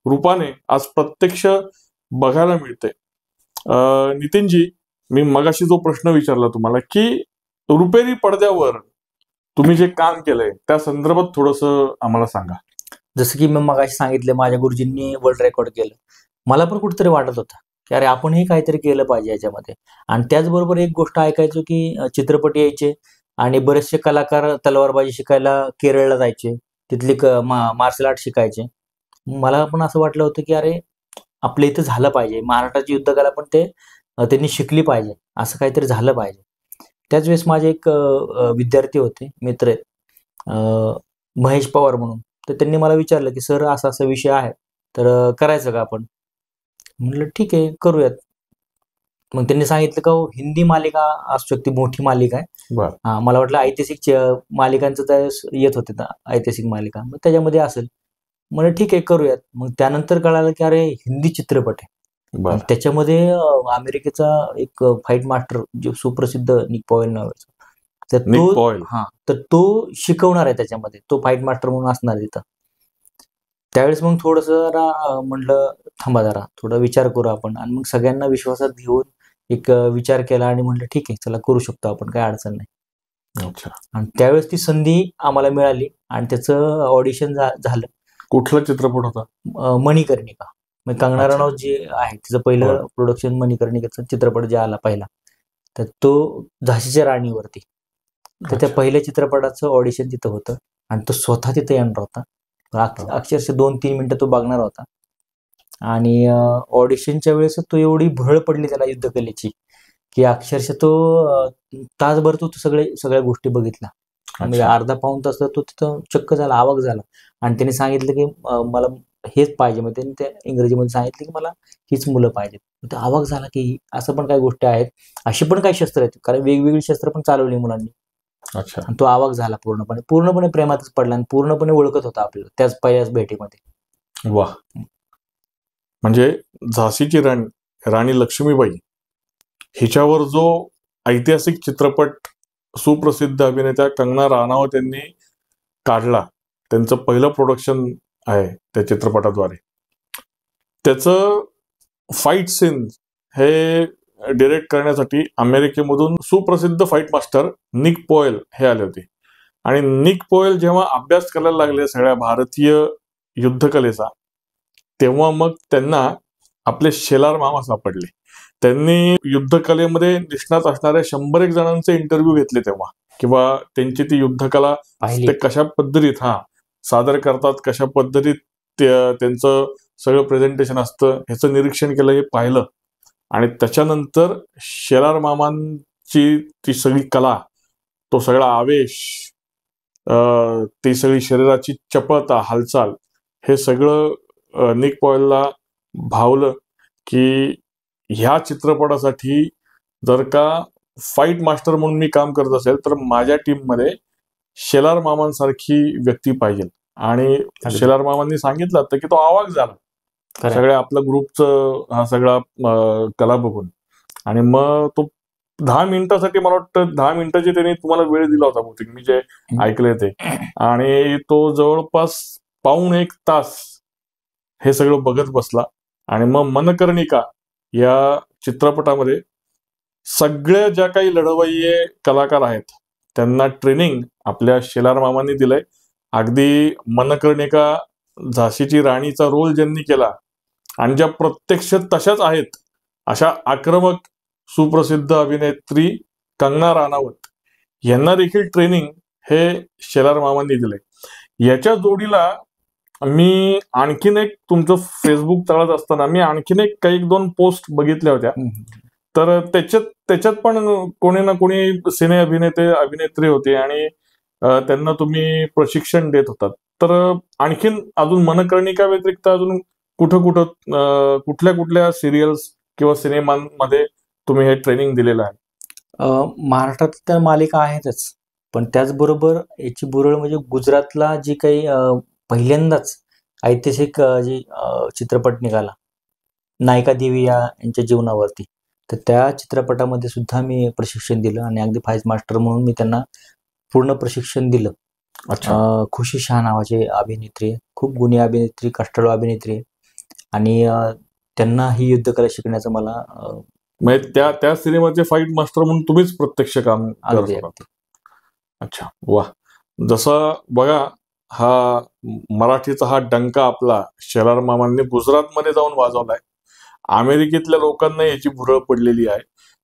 रूपाने आज प्रत्यक्ष बघायला मिळते. नितीनजी, मी मगाशी जो प्रश्न विचारला तुम्हाला की रुपेरी पडद्यावर तुम्ही जे काम केलंय त्या संदर्भात थोडंसं आम्हाला सांगा. जसं की मी मगाशी सांगितलं, माझ्या गुरुजींनी वर्ल्ड रेकॉर्ड केलं. मला पण कुठेतरी वाटत होतं की अरे आपणही काहीतरी केलं पाहिजे याच्यामध्ये. आणि त्याचबरोबर एक गोष्ट ऐकायचो की चित्रपट यायचे आणि बरेचसे कलाकार तलवारबाजी शिकायला केरळला जायचे, तिथली मार्शल आर्ट शिकायचे. मला पण असं वाटलं होतं की अरे आपल्या इथं झालं पाहिजे, महाराष्ट्राची युद्धकला पण त्यांनी शिकली पाहिजे, असं काहीतरी झालं पाहिजे. त्याच वेळेस माझे एक विद्यार्थी होते, मित्र आहेत, महेश पवार म्हणून. तर त्यांनी मला विचारलं की सर असा असा विषय आहे तर करायचं का आपण. म्हटलं ठीक आहे करूयात. मग त्यांनी सांगितलं का हिंदी मालिका असू शकते, मोठी मालिका आहे. बर. हा, मला वाटलं ऐतिहासिक मालिकांचं त्यावेळेस येत होते ना, ऐतिहासिक मालिका, मग त्याच्यामध्ये असेल. मला ठीक आहे, करूयात. मग त्यानंतर कळालं की अरे हिंदी चित्रपट आहे. बर. आणि त्याच्यामध्ये अमेरिकेचा एक फाईट मास्टर जो सुप्रसिद्ध निक पॉयल नावाचा, तर निक तो पॉयल. तर तो शिकवणार आहे त्याच्यामध्ये, तो फाईट मास्टर म्हणून असणार आहे तिथं. त्यावेळेस मग थोडस जरा म्हटलं थांबा जरा, थोडा विचार करू आपण. आणि मग सगळ्यांना विश्वासात घेऊन एक विचार केला आणि म्हटलं ठीक आहे, चला करू शकतो आपण, काय अडचण नाही. अच्छा. आणि त्यावेळेस ती संधी आम्हाला मिळाली आणि त्याचं ऑडिशन झालं. कुठला चित्रपट होता? मणिकर्णिका. मग कंगना अच्छा. रनौत जे आहे तिचं पहिलं प्रोडक्शन मणिकर्णिकाचा चित्रपट जे आला पहिला, तर तो झाशीच्या राणीवरती. तर त्या अच्छा. पहिल्या चित्रपटाचं ऑडिशन तिथं होतं आणि तो स्वतः तिथं येणार होता. अक्षरशः 2-3 मिनिटं तो बघणार होता. आणि ऑडिशनच्या वेळेस तो एवढी भळ पडली त्याला युद्धकलेची की अक्षरशः तो तासभर तो सगळ्या गोष्टी बघितल्या. म्हणजे अर्धा पाऊण तास तो तिथं चक्क झाला, आवाक झाला. आणि त्याने सांगितलं की मला हेच पाहिजे. मग त्यांनी त्या इंग्रजीमध्ये सांगितलं की मला हीच मुलं पाहिजेत. तो आवाक झाला की असं पण काही गोष्टी आहेत, अशी पण काही शस्त्र आहेत, कारण वेगवेगळी शस्त्र पण चालवली मुलांनी. अच्छा. आणि तो आवाक झाला पूर्णपणे प्रेमातच पडला आणि पूर्णपणे ओळखत होता आपल्याला त्याच पहिल्याच भेटीमध्ये. वा. म्हणजे झाशीची राणी लक्ष्मीबाई हिच्यावर जो ऐतिहासिक चित्रपट सुप्रसिद्ध अभिनेत्या कंगना राणावत यांनी काढला, त्यांचं पहिलं प्रोडक्शन आहे त्या चित्रपटाद्वारे, त्याचं फाईट सीन हे डिरेक्ट करण्यासाठी अमेरिकेमधून सुप्रसिद्ध फाईट मास्टर निक पॉयल हे आले होते. आणि निक पॉयल जेव्हा अभ्यास करायला लागले सगळ्या भारतीय युद्धकलेचा, तेव्हा मग त्यांना आपले शेलार मामा सापडले. त्यांनी युद्धकलेमध्ये निष्णात असणाऱ्या 100 जणांचे इंटरव्ह्यू घेतले तेव्हा, किंवा त्यांची ती युद्धकला ते कशा पद्धतीत सादर करतात, कशा पद्धतीत त्यांचं सगळं प्रेझेंटेशन असतं, ह्याचं निरीक्षण केलं, हे पाहिलं. आणि त्याच्यानंतर शेलार मामांची ती सगळी कला, तो सगळा आवेश, ती सगळी शरीराची चपळता, हालचाल, हे सगळं निक पॉयलला भावलं की ह्या चित्रपटासाठी जर का फाईट मास्टर म्हणून मी काम करत असेल तर माझ्या टीममध्ये शेलार मामांसारखी व्यक्ती पाहिजे. आणि शेलार मामांनी सांगितलं होतं की तो आवाज झाला सगळ्या आपल्या ग्रुपचं हा सगळा कला बघून. आणि मग तो 10 मिनिटासाठी, मला वाटतं 10 मिनिटाची त्यांनी तुम्हाला वेळ दिला होता बहुतेक, मी जे ऐकले ते. आणि तो जवळपास पाऊण 1 तास हे सगळं बघत बसला. आणि मग मनकर्णिका या चित्रपटामध्ये सगळ्या ज्या काही लढवय्ये कलाकार आहेत त्यांना ट्रेनिंग आपल्या शेलार मामांनी दिलंय. अगदी मनकर्णिका झाशीची राणीचा रोल ज्यांनी केला आणि ज्या प्रत्यक्ष तशाच आहेत अशा आक्रमक सुप्रसिद्ध अभिनेत्री कंगना राणावत यांना देखील ट्रेनिंग हे शेलार मामांनी दिलंय. याच्या जोडीला मी आणखीन एक, तुमचं फेसबुक चालत असताना मी आणखीन एक काही 1-2 पोस्ट बघितल्या होत्या. तर त्याच्यात पण कोणी ना कोणी सिने अभिनेत्री होते आणि त्यांना तुम्ही प्रशिक्षण देत होतात. तर आणखीन अजून मनकर्णिका व्यतिरिक्त अजून कुठल्या सिरियल्स किंवा सिनेमांमध्ये तुम्ही हे ट्रेनिंग दिलेलं आहे? महाराष्ट्रात तर मालिका आहेतच, पण त्याचबरोबर याची बुरळ म्हणजे गुजरातला जी काही पहिल्यांदाच ऐतिहासिक जी चित्रपट निघाला नायिका देवी यांच्या जीवनावरती, तर त्या चित्रपटामध्ये सुद्धा मी प्रशिक्षण दिलं आणि अगदी फाईट मास्टर म्हणून मी त्यांना पूर्ण प्रशिक्षण दिलं. खुशी शाह नावाची अभिनेत्री आहे, खूप गुणी अभिनेत्री, कष्टाळू अभिनेत्री आहे. आणि त्यांना ही युद्धकला शिकण्याचं मला म्हणजे त्या सिनेमाचे फाईट मास्टर म्हणून तुम्हीच प्रत्यक्ष काम करत होता. अच्छा, वा. जसं बघा, हा मराठीचा हा डंका आपला शेलार मामांनी गुजरातमध्ये जाऊन वाजवलाय. अमेरिकेतल्या लोकांना याची भुरळ पडलेली आहे.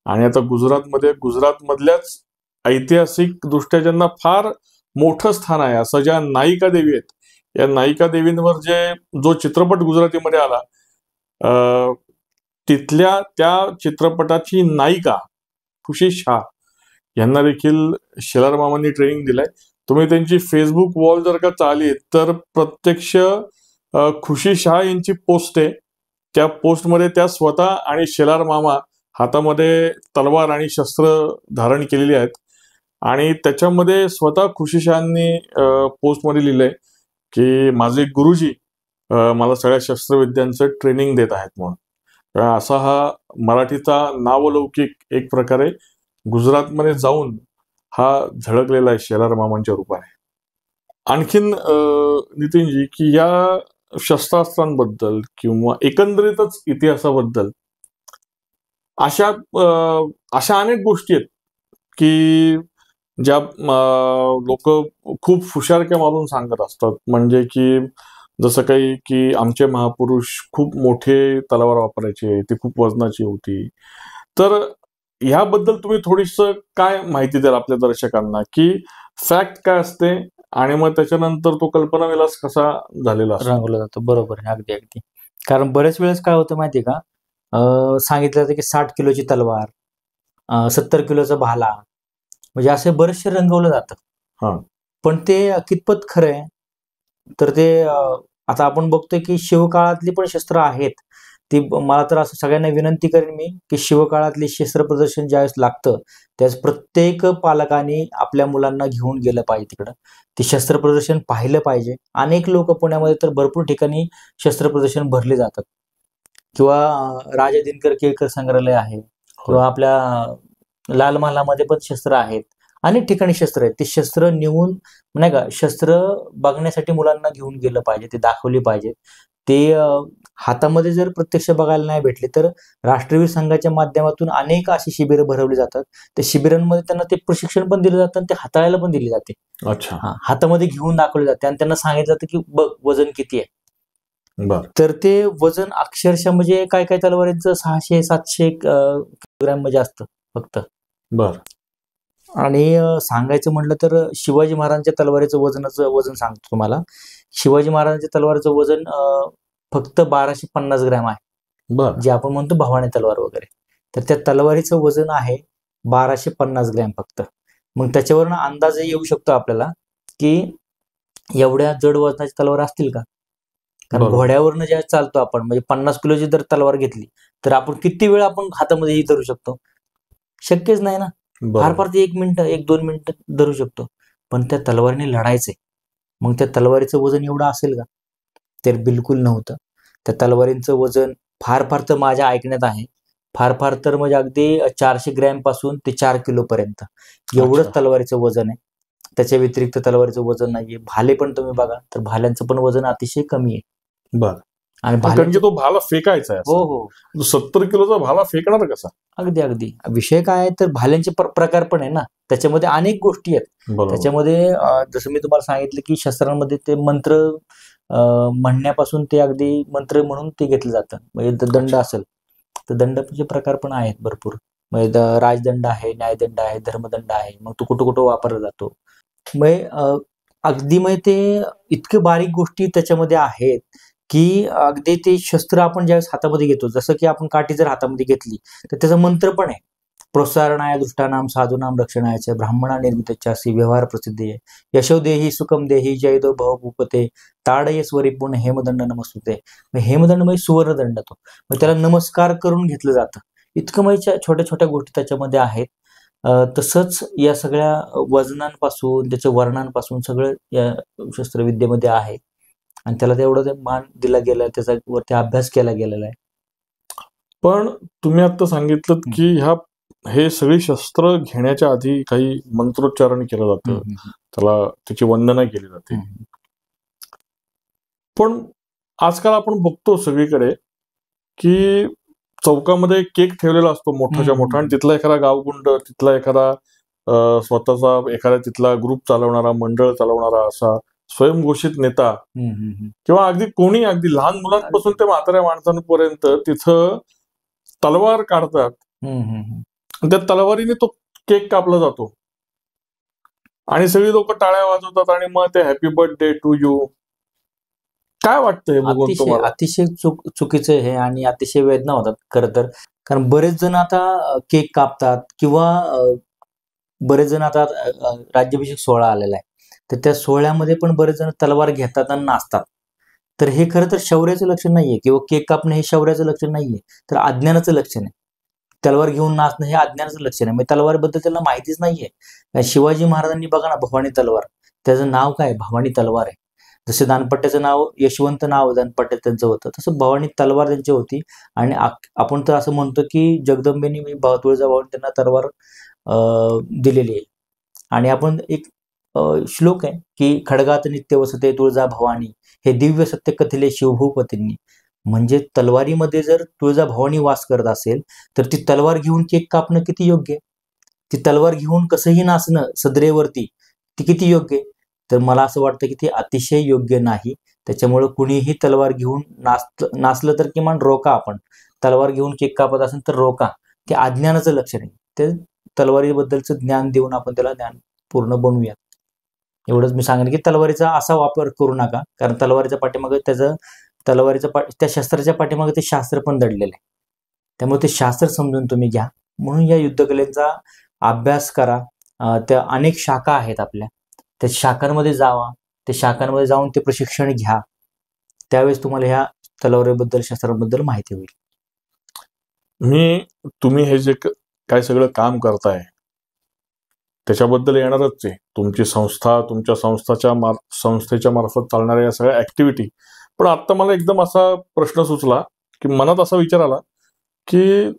आणि आता गुजरातमधल्याच ऐतिहासिक दृष्ट्या ज्यांना फार मोठं स्थान आहे असं ज्या नायिका देवी आहेत, या नायिका देवींवर जो चित्रपट गुजरातीमध्ये आला, तिथल्या त्या चित्रपटाची नायिका खुशी शाह यांना देखील शेलार मामांनी ट्रेनिंग दिलंय. तुम्ही त्यांची फेसबुक वॉल जर का चालली तर प्रत्यक्ष खुशी शाह यांची पोस्ट आहे. त्या पोस्टमध्ये त्या स्वतः आणि शेलार मामा हातामध्ये तलवार आणि शस्त्र धारण केलेली आहेत आणि त्याच्यामध्ये स्वतः खुशीशहांनी पोस्टमध्ये लिहिलंय की माझे गुरुजी मला सगळ्या शस्त्रविद्यांचं ट्रेनिंग देत आहेत म्हणून. असा हा मराठीचा नावलौकिक एक प्रकारे गुजरातमध्ये जाऊन हा झळकलेला आहे शेलार मामांच्या रूपाने. आणखीन नितीनजी की या शस्त्रास्त्रांबद्दल किंवा एकंदरीतच इतिहासाबद्दल अशा अनेक गोष्टी आहेत की ज्या लोक खूप फुशारक्या मारून सांगत असतात. म्हणजे की जसं काही की आमचे महापुरुष खूप मोठे तलवार वापरायचे, ती खूप वजनाची होती. तर ह्याबद्दल तुम्ही थोडीसं काय माहिती द्याल आपल्या दर्शकांना की फॅक्ट काय असते आणि मग त्याच्यानंतर तो कल्पनाविलास कसा झालेला असतो? रंगवला जातो. बरोबर आहे. अगदी अगदी. कारण बरेच वेळेस काय होतं माहितीये का, सांगितलं जातं की 60 किलोची तलवार, 70 किलोचा भाला, म्हणजे असे बरेचसे रंगवलं जातं. पण ते कितपत खरं आहे तर ते आता आपण बघतोय की शिवकाळातली पण शस्त्र आहेत. ती मला तर असं सगळ्यांना विनंती करेन मी की शिवकाळातले शस्त्र प्रदर्शन ज्यावेळेस लागतं त्यावेळेस प्रत्येक पालकांनी आपल्या मुलांना घेऊन गेलं पाहिजे तिकडं. ते शस्त्र प्रदर्शन पाहिलं पाहिजे. अनेक लोक पुण्यामध्ये तर भरपूर ठिकाणी शस्त्र प्रदर्शन भरले जातात किंवा राजा दिनकर केळकर संग्रहालय आहे किंवा आपल्या लाल महालामध्ये पण शस्त्र आहेत. अनेक ठिकाणी शस्त्र आहेत. ते शस्त्र नेऊन नाही का शस्त्र बघण्यासाठी मुलांना घेऊन गेलं पाहिजे, ते दाखवली पाहिजे. ते हातामध्ये जर प्रत्यक्ष बघायला नाही भेटले तर राष्ट्रवीर संघाच्या माध्यमातून अनेक अशी शिबिरं भरवली जातात. त्या शिबिरांमध्ये त्यांना ते प्रशिक्षण पण दिलं जातं आणि ते हाताळायला पण दिली जाते. अच्छा. हातामध्ये घेऊन दाखवले जाते आणि त्यांना सांगितलं जातं की बघ वजन किती आहे. तर ते वजन अक्षरशः म्हणजे काय काय तलवारींचं 600-700 ग्रॅम म्हणजे असतं फक्त. आणि सांगायचं म्हटलं तर शिवाजी महाराजांच्या तलवारीचं वजन सांगतो तुम्हाला. शिवाजी महाराजांच्या तलवारीचं वजन फक्त 1250 ग्रॅम आहे. जे आपण म्हणतो भवानी तलवार वगैरे, तर त्या तलवारीचं वजन आहे 1250 ग्रॅम फक्त. मग त्याच्यावरून अंदाज येऊ शकतो आपल्याला की एवढ्या जड वजनाची तलवार असतील का. कारण घोड्यावरनं ज्या चालतो आपण, म्हणजे 50 किलोची जर तलवार घेतली तर आपण किती वेळ आपण हातामध्ये ही धरू शकतो, शक्यच नाही ना. फार फार ते 1 मिनिट 1-2 मिनिट धरू शकतो. पण त्या तलवारीने लढायचंय, मग त्या तलवारीचं वजन एवढं असेल का, तर बिलकुल नव्हतं. त्या तलवारींचं वजन फार फार तर माझ्या ऐकण्यात आहे, फार फार तर म्हणजे अगदी 400 ग्रॅम पासून ते 4 किलो पर्यंत एवढंच तलवारीचं वजन आहे. त्याच्या व्यतिरिक्त तलवारीचं वजन नाहीये. भाले पण तुम्ही बघा तर भाल्यांचं पण वजन अतिशय कमी आहे. आणि कारण की तो भाला फेकायचा आहे. हो 70 किलोचा भाला फेकणार कसा. अगदी अगदी. विषय काय आहे तर भाल्यांचे प्रकार पण आहे ना, त्याच्यामध्ये अनेक गोष्टी आहेत. त्याच्यामध्ये जसं मी तुम्हाला सांगितलं की शस्त्रांमध्ये ते मंत्र म्हणण्यापासून ते अगदी मंत्र म्हणून ते घेतलं जातं. म्हणजे दंड असेल तर दंडाचे प्रकार पण आहेत भरपूर. म्हणजे राजदंड आहे, न्यायदंड आहे, धर्मदंड आहे. मग तो कुठं कुठं वापरला जातो. म्हणजे अगदी म्हणजे ते इतके बारीक गोष्टी त्याच्यामध्ये आहेत की अगदी ते शस्त्र आपण ज्यावेळेस हातामध्ये घेतो, जसं की आपण काठी जर हातामध्ये घेतली तर त्याचा मंत्र पण आहे. प्रोत्साहनाय दृष्टानाम साधूनाम रक्षणाय ब्राह्मणा निर्मितच्यासी व्यवहार प्रसिद्धी यशो देही सुखम देही जयदो भवभूपते ताडय स्वरी पूर्ण हेमदंड नमस्तुते. हेमदंड म्हणजे सुवर्णदंड तो, मग त्याला नमस्कार करून घेतलं जातं. इतकं म्हणजे छोट्या छोट्या गोष्टी त्याच्यामध्ये आहेत. तसंच या सगळ्या वजनांपासून त्याच्या वर्णांपासून सगळं या शस्त्रविद्येमध्ये आहे आणि त्याला तेवढं मान दिला गेलाय, त्याचा वरती अभ्यास केला गेलेला आहे. पण तुम्ही आता सांगितलं की हे सगळी शस्त्र घेण्याच्या आधी काही मंत्रोच्चारण केलं जातं, त्याला त्याची वंदना केली जाते. पण आजकाल आपण बघतो सगळीकडे की चौकामध्ये केक ठेवलेला असतो मोठाच्या मोठा आणि तिथला एखादा गावगुंड, तिथला एखादा स्वतःचा एखादा तिथला ग्रुप चालवणारा, मंडळ चालवणारा असा स्वयंघोषित नेता किंवा अगदी कोणी, अगदी लहान मुलांपासून ते म्हाताऱ्या माणसांपर्यंत तिथं तलवार काढतात. त्या तलवारीने तो केक कापला जातो आणि सगळी लोक टाळ्या वाजवतात आणि मग ते हॅपी बर्थडे टू यू. काय वाटतंय बघून तुम्हाला? अतिशय चुकीचं हे आणि अतिशय वेदना होतात खरं तर. कारण बरेच जण आता केक कापतात किंवा बरेच जण आता राज्याभिषेक सोहळा आलेला आहे तर त्या सोहळ्यामध्ये पण बरेच जण तलवार घेतात आणि नाचतात. तर हे खरं तर शौर्याचं लक्षण नाहीये किंवा केक कापणं हे शौर्याचं लक्षण नाहीये, तर अज्ञानाचं लक्षण आहे. तलवार घेऊन नाचणं हे अज्ञानाचं लक्षण आहे. म्हणजे तलवारीबद्दल त्याला माहितीच नाहीये. शिवाजी महाराजांनी बघा ना, भवानी तलवार, त्याचं नाव काय, भवानी तलवार आहे. जसं दानपट्ट्याचं नाव यशवंत नाव दानपट्ट्यात त्यांचं होतं, तसं भवानी तलवार त्यांची होती. आणि आपण तर असं म्हणतो की जगदंबेनी म्हणजे तुळजाभवानी त्यांना तलवार दिलेली आहे. आणि आपण एक श्लोक आहे की खडगात नित्य वसते तुळजा भवानी, हे दिव्य सत्य कथिले शिवभूपतींनी. म्हणजे तलवारीमध्ये जर तुळजाभवानी वास करत असेल तर ती तलवार घेऊन केक कापणं किती योग्य आहे, ती तलवार घेऊन कसंही नाचणं सदरेवरती ती किती योग्य आहे. तर मला असं वाटतं की ते अतिशय योग्य नाही. त्याच्यामुळे कुणीही तलवार घेऊन नाचलं तर किमान रोका. आपण तलवार घेऊन केक कापत असेल तर रोका, ते अज्ञानाचं लक्षण आहे. ते तलवारीबद्दलचं ज्ञान देऊन आपण त्याला ज्ञान पूर्ण बनवूया. एवढंच मी सांगेन की तलवारीचा असा वापर करू नका, कारण तलवारीच्या पाठीमागे त्या शस्त्राच्या पाठीमागे ते शास्त्र पण दडलेलं आहे. त्यामुळे ते शास्त्र समजून तुम्ही घ्या. म्हणून या युद्धकलेचा अभ्यास करा. त्या अनेक शाखा आहेत आपल्या, त्या शाखांमध्ये जावा, त्या शाखांमध्ये जाऊन ते प्रशिक्षण घ्या. त्यावेळेस तुम्हाला ह्या तलवारीबद्दल शस्त्रांबद्दल माहिती होईल. तुम्ही हे जे काय सगळं काम करताय त्याच्याबद्दल येणारच आहे. तुमची संस्था, तुमच्या संस्थेच्या मार्फत चालणाऱ्या या सगळ्या ऍक्टिव्हिटी. पण आता मला एकदम असा प्रश्न सुचला की मनात असा विचार आला की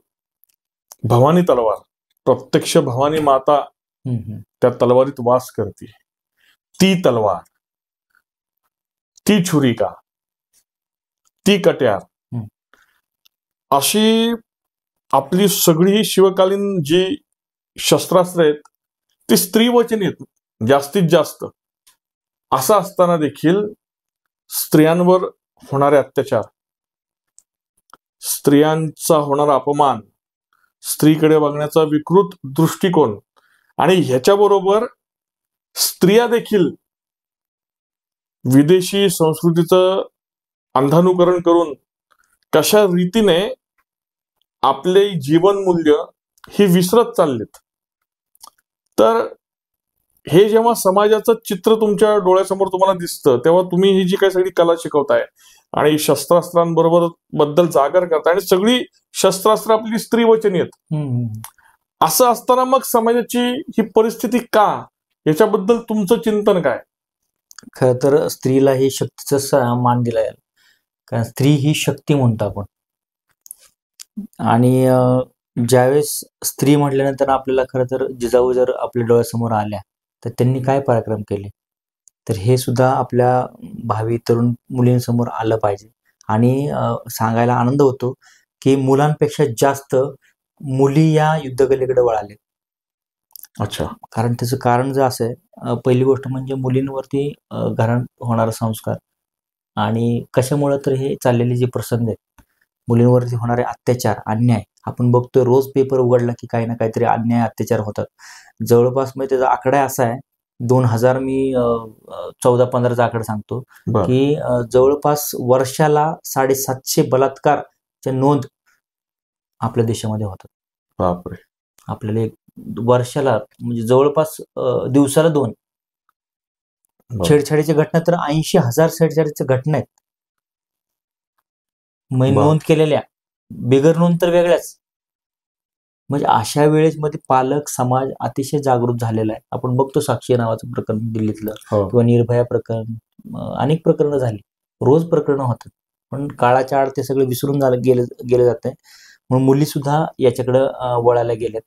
भवानी तलवार, प्रत्यक्ष भवानी माता त्या तलवारीत वास करते. ती तलवार, ती छुरिका, ती कट्यार, अशी आपली सगळी शिवकालीन जी शस्त्रास्त्र आहेत ती स्त्रीवचनी आहेत जास्तीत जास्त. असं असताना देखील स्त्रियांवर होणारे अत्याचार, स्त्रियांचा होणारा अपमान, स्त्रीकडे बघण्याचा विकृत दृष्टिकोन, आणि ह्याच्याबरोबर स्त्रिया देखील विदेशी संस्कृतीचं अंधानुकरण करून कशा रीतीने आपले जीवनमूल्य ही विसरत चाललेत. तर हे जेव्हा समाजाचं चित्र तुमच्या डोळ्यासमोर तुम्हाला दिसतं तेव्हा तुम्ही ही जी काही सगळी कला शिकवताय आणि शस्त्रास्त्रांबरोबर बद्दल जागर करताय आणि सगळी शस्त्रास्त्र आपली स्त्रीवचनी आहेत. असं असताना मग समाजाची ही परिस्थिती का, याच्याबद्दल तुमचं चिंतन काय? खरं तर स्त्रीला ही शक्तीचा मान दिला जाईल, कारण स्त्री ही शक्ती म्हणतो आपण. आणि ज्यावेळेस स्त्री म्हटल्यानंतर आपल्याला खरं तर जिजाऊ जर आपल्या डोळ्यासमोर आल्या तर त्यांनी काय पराक्रम केले, तर हे सुद्धा आपल्या भावी तरुण मुलींसमोर आलं पाहिजे. आणि सांगायला आनंद होतो की मुलांपेक्षा जास्त मुली या युद्धकलेकडे वळाले. अच्छा. कारण त्याचं कारण जर असं आहे, पहिली गोष्ट म्हणजे मुलींवरती घरात होणारा संस्कार, आणि कशामुळे तर हे चाललेले जे प्रसंग आहेत, मुलींवरती होणारे अत्याचार, अन्याय, आपण बघतोय रोज पेपर उघडला की काही ना काहीतरी अन्याय अत्याचार होतात. जवळपास म्हणजे त्याचा आकडा असा आहे, 2000 मी 14-15चा आकडा सांगतो की जवळपास वर्षाला 750 बलात्कारच्या नोंद आपल्या देशामध्ये होतात. बापरे. आपल्याला वर्षाला म्हणजे जवळपास दिवसाला 2 छेडछाडीच्या घटना, तर 80,000 छेडछाडीच्या घटना आहेत नोंद केलेल्या, बिगर नोंद तर वेगळ्याच. म्हणजे अशा वेळेस मध्ये पालक समाज अतिशय जागृत झालेला आहे. आपण बघतो साक्षी नावाचं प्रकरण दिल्लीतलं, किंवा निर्भया प्रकरण, अनेक प्रकरणं झाली, रोज प्रकरणं होतात. पण काळाच्या आड ते सगळं विसरून गेलं जात आहे. म्हणून मुली सुद्धा याच्याकडं वळायला गेल्यात.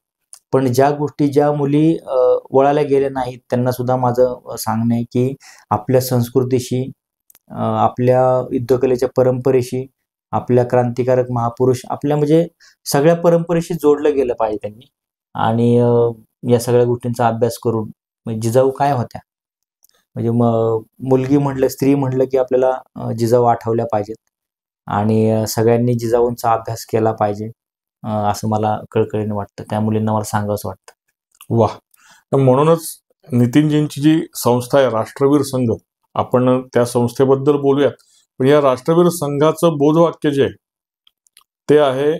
पण ज्या मुली वळायला गेल्या नाहीत त्यांना सुद्धा माझं सांगणं आहे की आपल्या संस्कृतीशी, आपल्या युद्धकलेच्या परंपरेशी, आपल्या क्रांतिकारक महापुरुष, आपल्या म्हणजे सगळ्या परंपरेशी जोडलं गेलं पाहिजे त्यांनी. आणि या सगळ्या गोष्टींचा अभ्यास करून, म्हणजे जिजाऊ काय होत्या, म्हणजे मुलगी म्हटलं, स्त्री म्हटलं की आपल्याला जिजाऊ आठवल्या पाहिजेत. आणि सगळ्यांनी जिजाऊंचा अभ्यास केला पाहिजे असं मला कळकळीने वाटतं. त्या मुलींना मला सांगावंच वाटतं. वाह. म्हणूनच नितीनजींची जी संस्था आहे राष्ट्रवीर संघ, आपण त्या संस्थेबद्दल बोलूयात. पण या राष्ट्रवीर संघाचं बोधवाक्य जे आहे ते आहे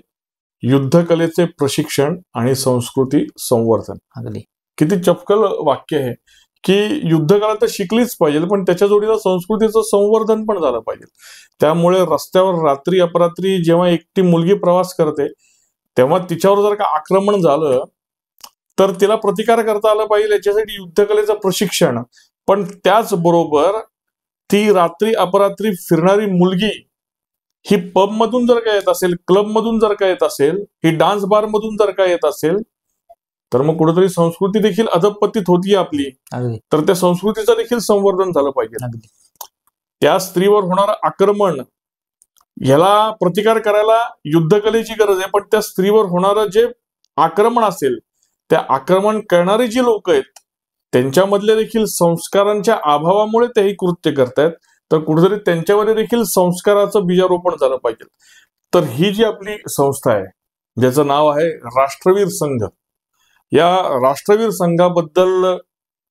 युद्धकलेचे प्रशिक्षण आणि संस्कृती संवर्धन. अगदी किती चपकल वाक्य आहे की युद्धकला तर शिकलीच पाहिजे, पण त्याच्या जोडीला संस्कृतीचं संवर्धन पण झालं पाहिजे. त्यामुळे रस्त्यावर रात्री अपरात्री जेव्हा एकटी मुलगी प्रवास करते तेव्हा तिच्यावर जर का आक्रमण झालं तर तिला प्रतिकार करता आला पाहिजे, याच्यासाठी युद्धकलेचं प्रशिक्षण. पण त्याचबरोबर ती रात्री अपरात्री फिरणारी मुलगी ही पब मधून जर का येत असेल, क्लब मधून जर का येत असेल, ही डान्स बार मधून जर का येत असेल, तर मग कुठेतरी संस्कृती देखील अधपतित होती आपली. तर त्या संस्कृतीचं देखील संवर्धन झालं पाहिजे. त्या स्त्रीवर होणारं आक्रमण, ह्याला प्रतिकार करायला युद्धकलेची गरज आहे. पण त्या स्त्रीवर होणारं जे आक्रमण असेल, त्या आक्रमण करणारी जी लोक आहेत त्यांच्यामधले देखील संस्कारांच्या अभावामुळे ते ही कृत्य करतायत. तर कुठेतरी त्यांच्यामध्ये देखील संस्काराचं बीजारोपण झालं पाहिजे. तर ही जी आपली संस्था आहे, ज्याचं नाव आहे राष्ट्रवीर संघ, या राष्ट्रवीर संघाबद्दल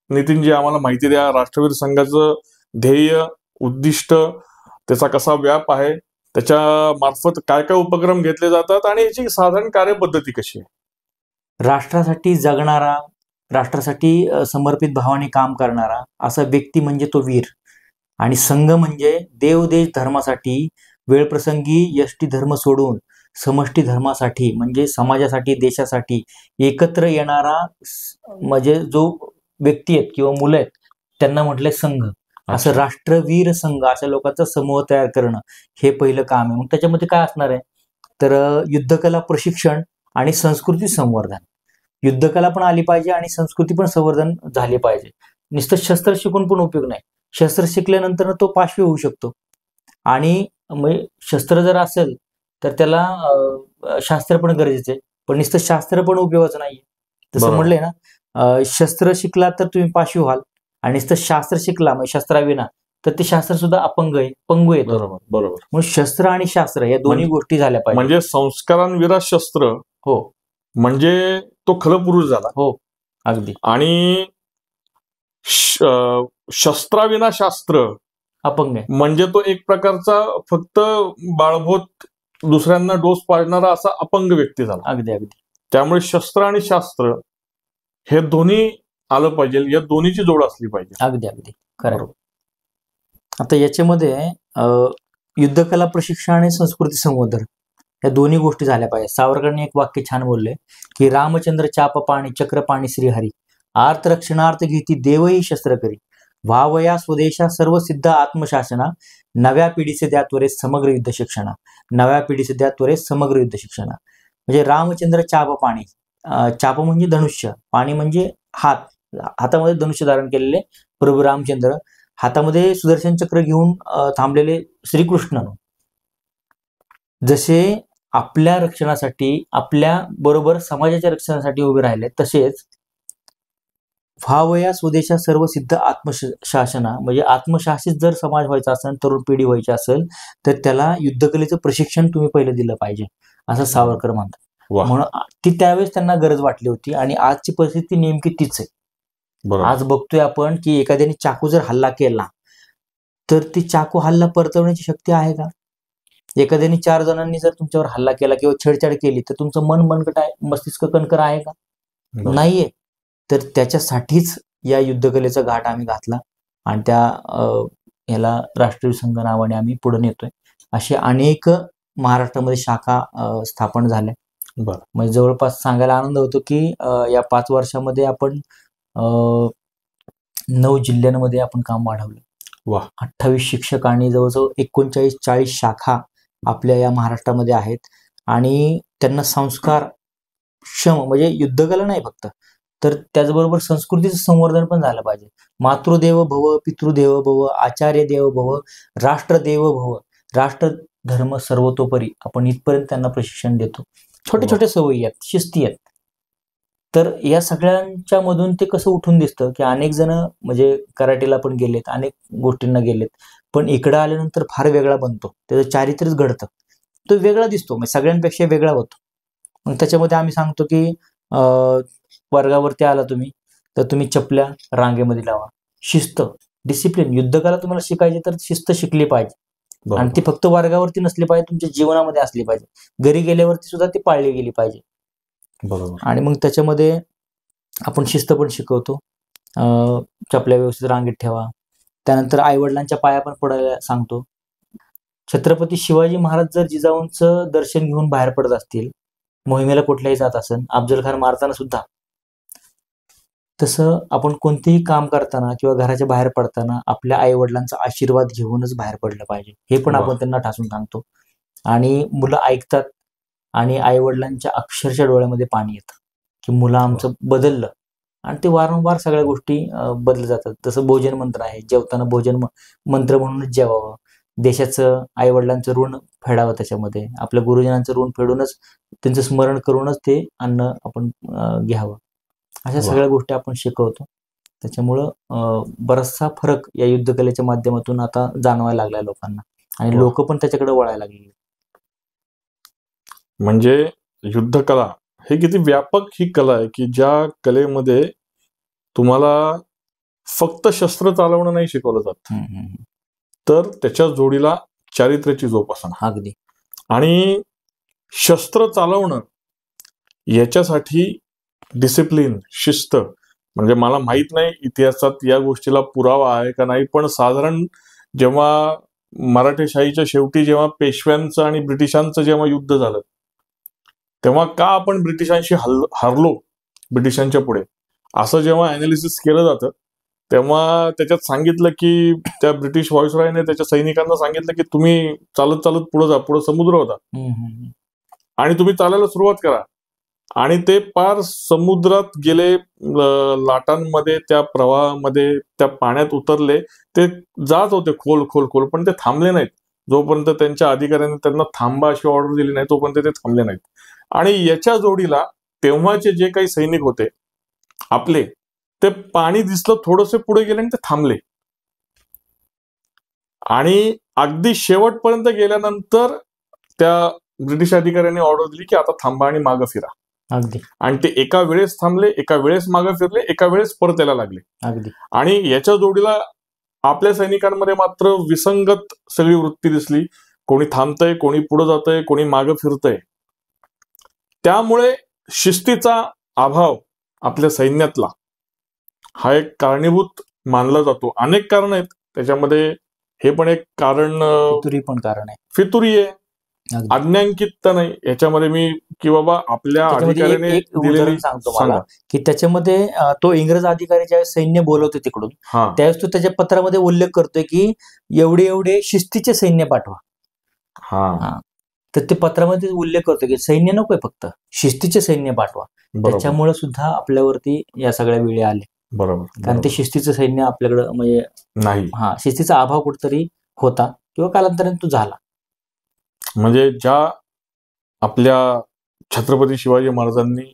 नितीनजी आम्हाला माहिती द्या. राष्ट्रवीर संघाचं ध्येय, उद्दिष्ट, त्याचा कसा व्याप आहे, त्याच्या मार्फत काय काय उपक्रम घेतले जातात आणि याची साधारण कार्यपद्धती कशी आहे? राष्ट्रासाठी जगणारा, राष्ट्रासाठी समर्पित भावाने काम करणारा असा व्यक्ती म्हणजे तो वीर. आणि संघ म्हणजे देव देश धर्मासाठी वेळप्रसंगी यष्टी धर्म सोडून समष्टी धर्मासाठी म्हणजे समाजासाठी, देशासाठी एकत्र येणारा म्हणजे जो व्यक्ती आहेत किंवा मुलं आहेत त्यांना म्हटलंय संघ. असं राष्ट्रवीर संघ अशा लोकांचा समूह तयार करणं हे पहिलं काम आहे. मग त्याच्यामध्ये काय असणार आहे तर युद्धकला प्रशिक्षण आणि संस्कृती संवर्धन. युद्धकला पण आली पाहिजे आणि संस्कृती पण संवर्धन झाली पाहिजे. नुसतं शस्त्र शिकून पण उपयोग नाही. शस्त्र शिकल्यानंतर तो पाशवी होऊ शकतो आणि शस्त्र जर असेल तर त्याला शास्त्र पण गरजेचं आहे. पण नुसतं शास्त्र पण उपयोगाचं नाहीये. तसं म्हणलंय ना, शस्त्र शिकला तर तुम्ही पाशवी व्हाल आणि नुसतं शास्त्र शिकला म्हणजे शस्त्राविना तर ते शास्त्र सुद्धा अपंग आहे, पंगू येतो. बरोबर. म्हणून शस्त्र आणि शास्त्र या दोन्ही गोष्टी झाल्या पाहिजे. म्हणजे संस्कारांविरा शस्त्र, हो, म्हणजे तो खलपुरुष झाला. हो, अगदी. आणि शस्त्राविना शास्त्र अपंग आहे, म्हणजे तो एक प्रकारचा फक्त बाळभूत दुसऱ्यांना डोस पाडणारा असा अपंग व्यक्ती झाला. अगदी अगदी. त्यामुळे शस्त्र आणि शास्त्र हे दोन्ही आलं पाहिजे, या दोन्हीची जोड असली पाहिजे. अगदी अगदी खरं. आता याच्यामध्ये युद्धकला प्रशिक्षण आणि संस्कृती संवर्धन या दोन्ही गोष्टी झाल्या पाहिजे. सावरकरांनी एक वाक्य छान बोलले की रामचंद्र चाप पाणी चक्र पाणी श्रीहरी आर्थ रक्षणार्थ घेती देवही शस्त्र करी व्हावया स्वदेशा सर्व सिद्ध आत्मशासना नव्या पिढीचे द्या त्वरे समग्र युद्ध शिक्षणा. नव्या पिढीचे द्या त्वरे समग्र युद्ध शिक्षणा. म्हणजे रामचंद्र चाप पाणी, चाप म्हणजे धनुष्य, पाणी म्हणजे हात, हातामध्ये धनुष्य धारण केलेले प्रभू रामचंद्र, हातामध्ये सुदर्शन चक्र घेऊन थांबलेले श्रीकृष्ण. जसे आपल्या रक्षणासाठी, आपल्या बरोबर समाजाच्या रक्षणासाठी उभे राहिले, तसेच व्हावया स्वदेशा सर्व सिद्ध आत्मशासना म्हणजे आत्मशासित जर समाज व्हायचा असेल, तरुण पिढी व्हायची असेल तर त्याला युद्धकलेचं प्रशिक्षण तुम्ही पहिलं दिलं पाहिजे असं सावरकर म्हणतात. म्हणून ती त्यावेळेस त्यांना गरज वाटली होती आणि आजची परिस्थिती नेमकी तीच आहे. आज बघतोय आपण की एखाद्याने चाकू जर हल्ला केला तर ती चाकू हल्ला परतवण्याची शक्ती आहे का? एखाद्याने 4 जणांनी जर तुमच्यावर हल्ला केला किंवा छेडछाड केली तर तुमचं मन मनकट आहे, मस्तिष्क कणकर आहे का? नाहीये. तर त्याच्यासाठीच या युद्धकलेचा घाट आम्ही घातला आणि त्या याला राष्ट्रीय संघ नावाने आम्ही पुढे नेतोय. असे अनेक महाराष्ट्रामध्ये शाखा स्थापन झाल्या. म्हणजे जवळपास सांगायला आनंद होतो की या 5 वर्षामध्ये आपण 9 जिल्ह्यांमध्ये आपण काम वाढवलं. 28 शिक्षक आणि जवळजवळ 39-40 शाखा आपल्या या महाराष्ट्रामध्ये आहेत आणि त्यांना संस्कार क्षम म्हणजे युद्धकला नाही फक्त, तर त्याचबरोबर संस्कृतीचं संवर्धन पण झालं पाहिजे. मातृदेव भव, पितृदेव भव, आचार्य देव भव, राष्ट्रदेव भव, राष्ट्र धर्म सर्वतोपरी आपण इथपर्यंत त्यांना प्रशिक्षण देतो. छोटे छोटे सवयी आहेत, शिस्ती आहेत. तर या सगळ्यांच्या मधून ते कसं उठून दिसतं की अनेक जण म्हणजे कराटेला पण गेलेत, अनेक गोष्टींना गेलेत, पण इकडं आल्यानंतर फार वेगळा बनतो, त्याचं चारित्र्यच घडतं, तो वेगळा दिसतो, म्हणजे सगळ्यांपेक्षा वेगळा होतो. मग त्याच्यामध्ये आम्ही सांगतो की वर्गावरती आला तुम्ही तर तुम्ही चपल्या रांगेमध्ये लावा. शिस्त, डिसिप्लिन, युद्धकला तुम्हाला शिकायची तर शिस्त शिकली पाहिजे आणि ती फक्त वर्गावरती नसली पाहिजे, तुमच्या जीवनामध्ये असली पाहिजे. घरी गेल्यावरती सुद्धा ती पाळली गेली पाहिजे. आणि मग त्याच्यामध्ये आपण शिस्त पण शिकवतो. चपल्या व्यवस्थित रांगेत ठेवा. त्यानंतर आईवडिलांच्या पाया पण पडायला सांगतो. छत्रपती शिवाजी महाराज जर जिजाऊंचं दर्शन घेऊन बाहेर पडत असतील मोहिमेला कुठल्याही जात असेल, अफजल खान मारताना सुद्धा, तसं आपण कोणतेही काम करताना किंवा घराच्या बाहेर पडताना आपल्या आई वडिलांचा आशीर्वाद घेऊनच बाहेर पडलं पाहिजे, हे पण आपण त्यांना ठासून सांगतो. आणि मुलं ऐकतात आणि आई वडिलांच्या अक्षरशः डोळ्यामध्ये पाणी येतं की मुलं आमचं बदललं. आणि ते वारंवार सगळ्या गोष्टी बदलत जातात. जसं भोजन मंत्र आहे, जेवताना भोजन मंत्र म्हणूनच जेवावं, देशाचं आई वडिलांचं ऋण फेडावं, त्याच्यामध्ये आपल्या गुरुजनांचं ऋण फेडूनच त्यांचं स्मरण करूनच ते अन्न आपण घ्यावं. अशा सगळ्या गोष्टी आपण शिकवतो. त्याच्यामुळं बराचसा फरक या युद्धकलेच्या माध्यमातून आता जाणवायला लागलाय लोकांना आणि लोक पण त्याच्याकडे वळायला लागले. म्हणजे युद्धकला हे किती व्यापक ही कला आहे की ज्या कलेमध्ये तुम्हाला फक्त शस्त्र चालवणं नाही शिकवलं जात, तर त्याच्या जोडीला चारित्र्याची जोपासना. अगदी. आणि शस्त्र चालवणं याच्यासाठी डिसिप्लिन, शिस्त, म्हणजे मला माहित नाही इतिहासात या गोष्टीला पुरावा आहे का नाही, पण साधारण जेव्हा मराठेशाहीच्या शेवटी जेव्हा पेशव्यांचं आणि ब्रिटिशांचं जेव्हा युद्ध झालं, तेव्हा का आपण ब्रिटिशांशी हरलो ब्रिटिशांच्या पुढे, असं जेव्हा अनालिसिस केलं जातं, तेव्हा त्याच्यात सांगितलं की त्या ब्रिटिश व्हाईसरॉयने त्याच्या सैनिकांना सांगितलं की तुम्ही चालत चालत पुढे जा, पुढे समुद्र होता आणि तुम्ही चालायला सुरुवात करा. आणि ते पार समुद्रात गेले, लाटांमध्ये, त्या प्रवाहामध्ये, त्या पाण्यात उतरले, ते जात होते खोल खोल खोल, पण ते थांबले नाहीत. जोपर्यंत त्यांच्या अधिकाऱ्यांनी त्यांना थांबा अशी ऑर्डर दिली नाही तोपर्यंत ते थांबले नाहीत. आणि याच्या जोडीला तेव्हाचे जे काही सैनिक होते आपले, ते पाणी दिसलं थोडंसं पुढे गेले आणि ते थांबले. आणि अगदी शेवटपर्यंत गेल्यानंतर त्या ब्रिटिश अधिकाऱ्यांनी ऑर्डर दिली की आता थांबा आणि मागं फिरा. अगदी. आणि ते एका वेळेस थांबले, एका वेळेस मागे फिरले, एका वेळेस परत यायला लागले. अगदी. आणि याच्या जोडीला आपल्या सैनिकांमध्ये मात्र विसंगत सगळी वृत्ती दिसली. कोणी थांबतंय, कोणी पुढे जातंय, कोणी मागे फिरतंय. त्यामुळे शिस्तीचा अभाव आपल्या सैन्यातला हा एक कारणीभूत मानला जातो. अनेक कारण आहेत त्याच्यामध्ये, हे पण एक कारण, फितुरी पण कारण आहे. फितुरी आहे, अज्ञानकित नाही याच्यामध्ये मी, की बाबा आपल्या अधिकाऱ्याने एक उदाहरण सांगतो मला, की त्याच्यामध्ये तो इंग्रज अधिकारी ज्यावेळेस सैन्य बोलवतो तिकडून, त्यावेळेस तो त्याच्या पत्रामध्ये उल्लेख करतोय की एवढे एवढे शिस्तीचे सैन्य पाठवा. तर ते पत्रामध्ये उल्लेख करतो की सैन्य नकोय, फक्त शिस्तीचे सैन्य पाठवा. त्याच्यामुळे सुद्धा आपल्यावरती या सगळ्या वेळी आले. बरोबर. कारण ते शिस्तीचं सैन्य आपल्याकडे म्हणजे नाही, शिस्तीचा अभाव कुठेतरी होता किंवा कालांतराने तो झाला. म्हणजे ज्या आपल्या छत्रपती शिवाजी महाराजांनी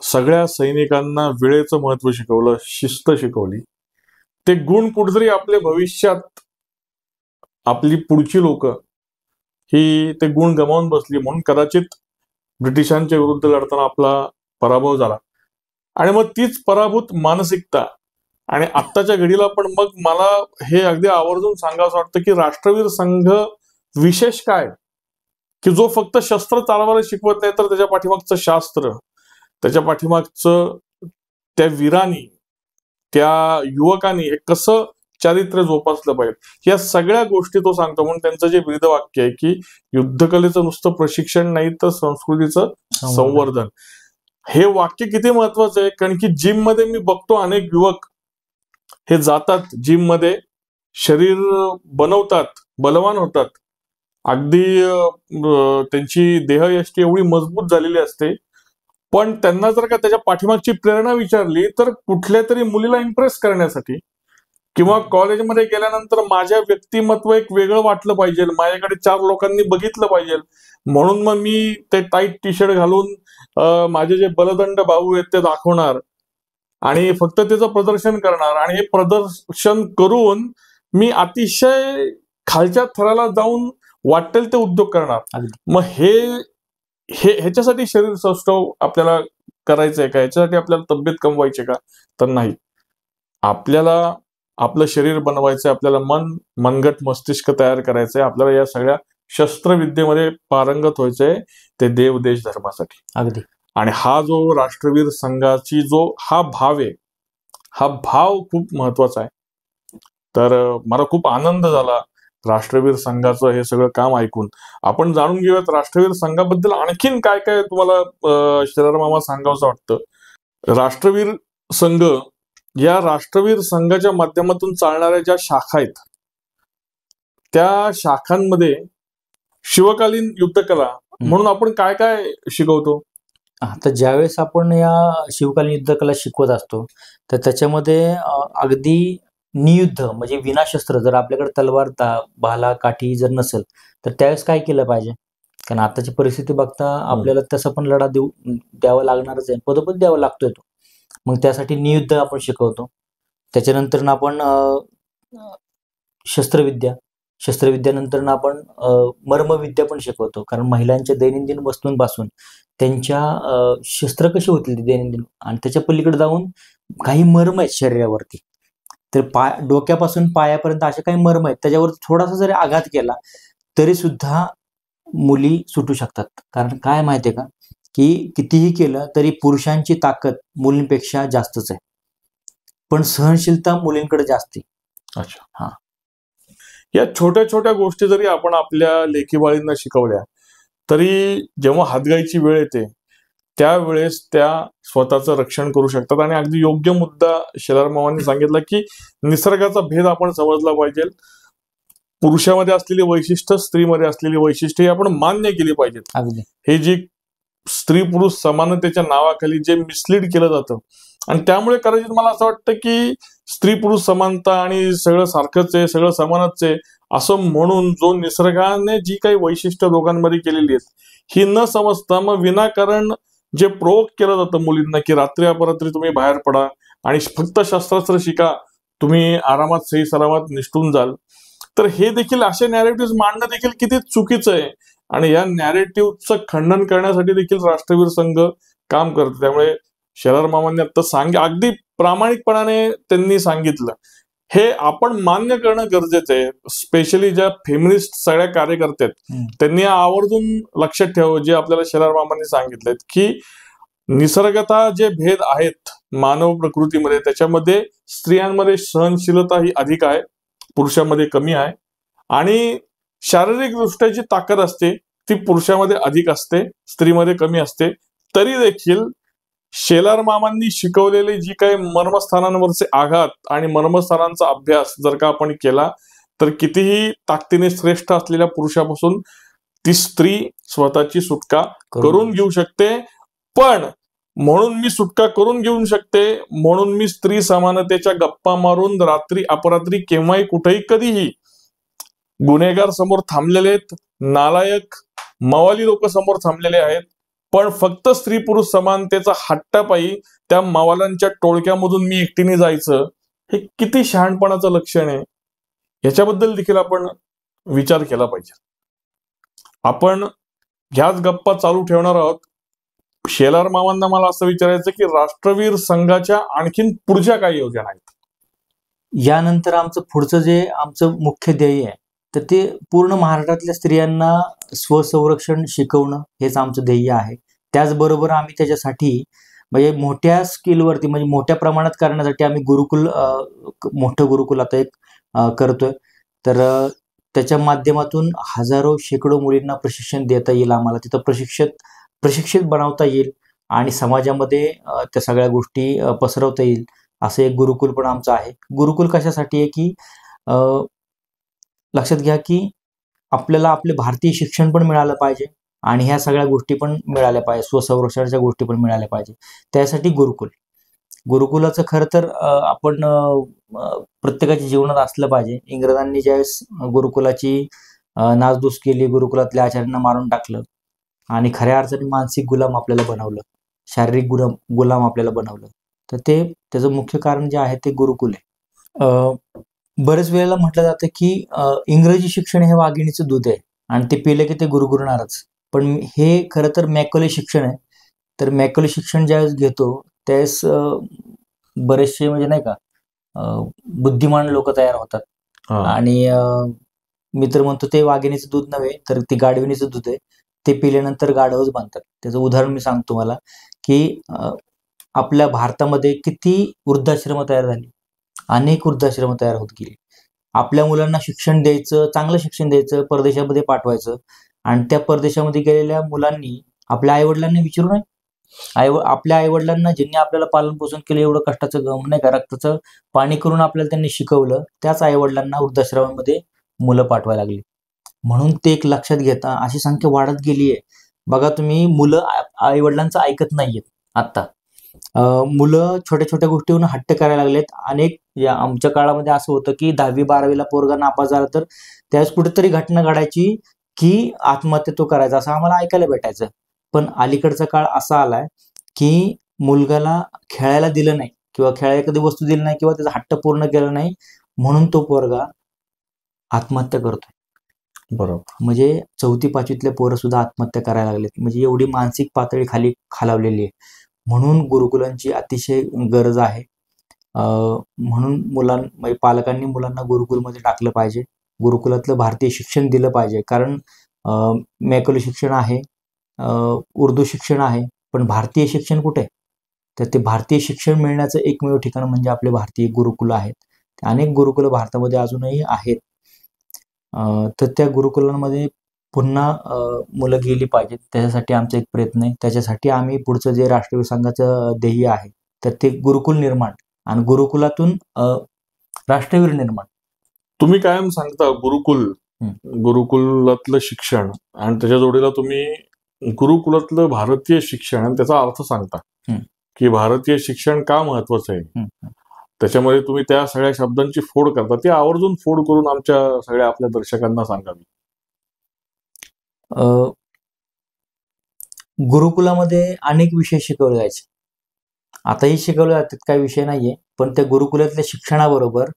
सगळ्या सैनिकांना वेळेचं महत्व शिकवलं, शिस्त शिकवली, ते गुण कुठेतरी आपल्या भविष्यात आपली पुढची लोक ही ते गुण गमावून बसली, म्हणून कदाचित ब्रिटिशांच्या विरुद्ध लढताना आपला पराभव झाला. आणि मग तीच पराभूत मानसिकता आणि आत्ताच्या घडीला पण मग मला हे अगदी आवर्जून सांगावं वाटतं की राष्ट्रवीर संघ विशेष काय, की जो फक्त शस्त्र चालवायला शिकवत नाही, तर त्याच्या पाठीमागचं शास्त्र, त्याच्या पाठीमागचं त्या वीरांनी, त्या युवकांनी हे कसं चारित्र्य जोपासलं पाहिजे, या सगळ्या गोष्टी तो सांगतो. म्हणून त्यांचं जे ब्रीद वाक्य आहे की युद्धकलेचं नुसतं प्रशिक्षण नाही, तर संस्कृतीचं संवर्धन, हे वाक्य किती महत्वाचं आहे. कारण की जिम मध्ये मी बघतो अनेक युवक हे जातात जिम मध्ये, शरीर बनवतात, बलवान होतात, अगदी त्यांची देहयष्टी एवढी मजबूत झालेली असते, पण त्यांना जर का त्याच्या पाठीमागची प्रेरणा विचारली तर कुठल्या तरी मुलीला इम्प्रेस करण्यासाठी किंवा कॉलेजमध्ये गेल्यानंतर माझ्या व्यक्तिमत्व एक वेगळं वाटलं पाहिजे, माझ्याकडे 4 लोकांनी बघितलं पाहिजे, म्हणून मग मी ते टाईट टी शर्ट घालून माझे जे बलदंड बाहू आहेत ते दाखवणार आणि फक्त त्याचं प्रदर्शन करणार, आणि हे प्रदर्शन करून मी अतिशय खालच्या थराला जाऊन वाटेल ते उद्योग करणार. मग ह्याच्यासाठी शरीर सौष्ठव आपल्याला करायचंय का, ह्याच्यासाठी आपल्याला तब्येत कमवायची का, तर नाही. आपल्याला आपलं शरीर बनवायचंय, आपल्याला मनगट मस्तिष्क तयार करायचंय, आपल्याला या सगळ्या शस्त्रविद्येमध्ये पारंगत व्हायचंय, ते देव देश धर्मासाठी. अगदी. आणि हा जो राष्ट्रवीर संघाची जो हा भाव आहे, हा भाव खूप महत्वाचा आहे. तर मला खूप आनंद झाला राष्ट्रवीर संघाचं हे सगळं काम ऐकून. आपण जाणून घेऊयात राष्ट्रवीर संघाबद्दल आणखीन काय काय तुम्हाला शरद मामा सांगावंसं वाटतं. राष्ट्रवीर संघ, या राष्ट्रवीर संघाच्या माध्यमातून चालणाऱ्या ज्या शाखा आहेत, त्या शाखांमध्ये शिवकालीन युद्धकला म्हणून आपण काय काय शिकवतो. आता ज्यावेळेस आपण या शिवकालीन युद्धकला शिकवत असतो तर त्याच्यामध्ये अगदी नियुद्ध म्हणजे विनाशस्त्र, जर आपल्याकडे तलवार, भाला, काठी जर नसेल तर त्यावेळेस काय केलं पाहिजे. कारण आताची परिस्थिती बघता आपल्याला तसं पण लढा द्यावा लागणारच आहे, पदोपद द्यावा लागतोय तो. मग त्यासाठी नियुद्ध आपण शिकवतो. त्याच्यानंतर आपण शस्त्रविद्यानंतर आपण मर्मविद्या पण शिकवतो. कारण महिलांच्या दैनंदिन वस्तूंपासून त्यांच्या शस्त्र कशी होतील दैनंदिन, आणि त्याच्या पलीकडे जाऊन काही मर्म आहेत शरीरावरती, तर डोक्यापासून पायापर्यंत असे काही मर्म आहेत, त्याच्यावर थोडासा जरी आघात केला तरी सुद्धा मुली सुटू शकतात. कारण काय माहितीये का, की कितीही केलं तरी पुरुषांची ताकद मुलींपेक्षा जास्तच आहे, पण सहनशीलता मुलींकडे जास्त आहे. अच्छा, हा. या छोट्या छोट्या गोष्टी जरी आपण आपल्या लेकीबाळींना शिकवल्या तरी जेव्हा हातगाईची वेळ येते त्यावेळेस त्या स्वतःचं रक्षण करू शकतात. आणि अगदी योग्य मुद्दा शेलार मामांनी सांगितला की निसर्गाचा भेद आपण समजला पाहिजे. पुरुषामध्ये असलेली वैशिष्ट्य, स्त्रीमध्ये असलेली वैशिष्ट्ये आपण मान्य केली पाहिजेत. अगदी हे जी स्त्री पुरुष समानतेच्या नावाखाली जे मिसलीड केलं जातं, आणि त्यामुळे कदाचित मला असं वाटतं की स्त्री पुरुष समानता आणि सगळं सारखंच आहे, सगळं समानच आहे असं म्हणून जो निसर्गाने जी काही वैशिष्ट्य दोघांमध्ये केलेली आहेत ही न समजता मग विनाकारण जे प्रोवोक केलं जातं मुलींना की रात्री अपरात्री तुम्ही बाहेर पडा आणि फक्त शस्त्रास्त्र शिका, तुम्ही आरामात सही सलामत निष्ठून जाल, तर हे देखील असे नॅरेटिव्ह मांडणं देखील किती चुकीचं आहे. आणि या नॅरेटिव्हचं खंडन करण्यासाठी देखील राष्ट्रवीर संघ काम करतो. त्यामुळे शेलार मामांनी आता अगदी प्रामाणिकपणाने त्यांनी सांगितलं, हे आपण मान्य करणं गरजेचं आहे. स्पेशली ज्या फेमिनिस्ट सगळ्या कार्यकर्ते आहेत त्यांनी आवर्जून लक्षात ठेवावं जे आपल्याला शेलार मामांनी सांगितलंय की निसर्गतः जे भेद आहेत मानव प्रकृतीमध्ये त्याच्यामध्ये स्त्रियांमध्ये सहनशीलता ही अधिक आहे, पुरुषांमध्ये कमी आहे. आणि शारीरिक दृष्ट्या जी ताकद असते ती पुरुषामध्ये अधिक असते, स्त्रीमध्ये कमी असते. तरी देखील शेलार मामांनी शिकवलेले जी काही मर्मस्थानांवरचे आघात आणि मर्मस्थानांचा अभ्यास जर का आपण केला तर कितीही ताकदीने श्रेष्ठ असलेल्या पुरुषापासून ती स्त्री स्वतःची सुटका करून घेऊ शकते. पण म्हणून मी सुटका करून घेऊ शकते म्हणून मी स्त्री समानतेच्या गप्पा मारून रात्री अपरात्री केव्हाही कुठेही कधीही गुन्हेगार समोर थांबलेले आहेत, नालायक मवाली लोक समोर थांबलेले आहेत, पण फक्त स्त्री पुरुष समानतेचा हट्टापायी त्या मवालांच्या टोळक्यामधून मी एकटीने जायचं, हे किती शहाणपणाचं लक्षण आहे. याच्याबद्दल देखील आपण विचार केला पाहिजे. आपण ह्याच गप्पा चालू ठेवणार आहोत. शेलार मामांना मला असं विचारायचं की राष्ट्रवीर संघाच्या आणखीन पुढच्या काही योजना आहेत. यानंतर आमचं पुढचं जे आमचं मुख्य ध्येय आहे तर ते पूर्ण महाराष्ट्रातल्या स्त्रियांना स्वसंरक्षण शिकवणं हेच आमचं ध्येय आहे. त्याचबरोबर आम्ही त्याच्यासाठी म्हणजे मोठ्या स्किलवरती म्हणजे मोठ्या प्रमाणात करण्यासाठी आम्ही मोठं गुरुकुल आता एक करतोय. तर त्याच्या माध्यमातून हजारो शेकडो मुलींना प्रशिक्षण देता येईल, आम्हाला तिथं प्रशिक्षित बनवता येईल आणि समाजामध्ये त्या सगळ्या गोष्टी पसरवता येईल असं एक गुरुकुल पण आमचं आहे. गुरुकुल कशासाठी आहे की लक्षात घ्या की आपल्याला आपले भारतीय शिक्षण पण मिळालं पाहिजे आणि ह्या सगळ्या गोष्टी पण मिळाल्या पाहिजे, स्वसंरक्षणाच्या गोष्टी पण मिळाल्या पाहिजे. त्यासाठी गुरुकुलाचं खरं तर आपण प्रत्येकाच्या जीवनात असलं पाहिजे. इंग्रजांनी ज्यावेळेस गुरुकुलाची नासधूस केली, गुरुकुलातल्या आचार्यांना मारून टाकलं आणि खऱ्या अर्थाने मानसिक गुलाम आपल्याला बनवलं, शारीरिक गुलाम आपल्याला बनवलं, तर त्याचं मुख्य कारण जे आहे ते गुरुकुल आहे. बरेच वेळेला म्हटलं जातं की इंग्रजी शिक्षण हे वाघिणीचं दूध आहे आणि ते पिले की ते गुरगुरणारच, पण हे खरं तर मॅकॉले शिक्षण आहे. तर मॅकॉले शिक्षण ज्यावेळेस घेतो त्यावेळेस बरेचसे म्हणजे नाही का बुद्धिमान लोक तयार होतात आणि मी तर म्हणतो ते वाघिणीचं दूध नव्हे तर ते गाढविणीचं दूध आहे, ते पिल्यानंतर गाढवच बनतात. त्याचं उदाहरण मी सांगतो मला की आपल्या भारतामध्ये किती वृद्धाश्रम तयार झाली, अनेक वृद्धाश्रम तयार होत गेली. आपल्या मुलांना शिक्षण द्यायचं, चांगलं शिक्षण द्यायचं, परदेशामध्ये पाठवायचं. आणि त्या परदेशामध्ये गेलेल्या मुलांनी आपल्या आईवडिलांना विचारू नये. आपल्या आईवडिलांना ज्यांनी आपल्याला पालन पोषण केलं, एवढं कष्टाचं नाही का रक्ताचं पाणी करून आपल्याला त्यांनी शिकवलं, त्याच आईवडिलांना वृद्धाश्रमामध्ये मुलं पाठवायला लागली. म्हणून ते एक लक्षात घेता अशी संख्या वाढत गेली आहे. बघा तुम्ही, मुलं आईवडिलांचं ऐकत नाहीयेत आता. मुलं छोट्या छोट्या गोष्टीवरून हट्ट करायला लागलेत. अनेक आमच्या काळामध्ये असं होतं की 10वी-12वीला पोरगा नापास झाला तर त्यावेळेस कुठेतरी घटना घडायची की आत्महत्या तो करायचा, असं आम्हाला ऐकायला भेटायचं. पण अलीकडचा काळ असा आलाय की मुलगाला खेळायला दिलं नाही किंवा खेळायला एखादी वस्तू दिली नाही किंवा त्याचा हट्ट पूर्ण केला नाही म्हणून तो पोरगा आत्महत्या करतोय. बरोबर. म्हणजे 4वी-5वीतले पोरं सुद्धा आत्महत्या करायला लागलेत. म्हणजे एवढी मानसिक पातळी खाली खालावलेली आहे. म्हणून गुरुकुलांची अतिशय गरज आहे. म्हणून म्हणजे पालकांनी मुलांना गुरुकुलमध्ये टाकलं पाहिजे. गुरुकुलातलं भारतीय शिक्षण दिलं पाहिजे. कारण मैकली शिक्षण आहे, उर्दू शिक्षण आहे, पण भारतीय शिक्षण कुठे? तर ते भारतीय शिक्षण मिळण्याचं एकमेव ठिकाण म्हणजे आपले भारतीय गुरुकुल आहेत. अनेक गुरुकुलं भारतामध्ये अजूनही आहेत. तर त्या गुरुकुलांमध्ये पुन्हा मुलं गेली पाहिजेत. त्याच्यासाठी आमचा एक प्रयत्न आहे. त्याच्यासाठी आम्ही पुढचं जे राष्ट्रीय संघाचं ध्येय आहे तर ते गुरुकुल निर्माण आणि गुरुकुलातून राष्ट्रवीर निर्माण. तुम्ही कायम सांगता गुरुकुलातलं शिक्षण आणि त्याच्या जोडीला तुम्ही गुरुकुलातलं भारतीय शिक्षण आणि त्याचा अर्थ सांगता की भारतीय शिक्षण का महत्वाचं आहे. त्याच्यामध्ये तुम्ही त्या सगळ्या शब्दांची फोड करता, ती आवर्जून फोड करून आमच्या सगळ्या आपल्या दर्शकांना सांगावी. गुरुकुलामध्ये अनेक विषय शिकवले जायचे, आताही शिकवले जातात, काही विषय नाहीये. पण त्या गुरुकुलातल्या शिक्षणाबरोबर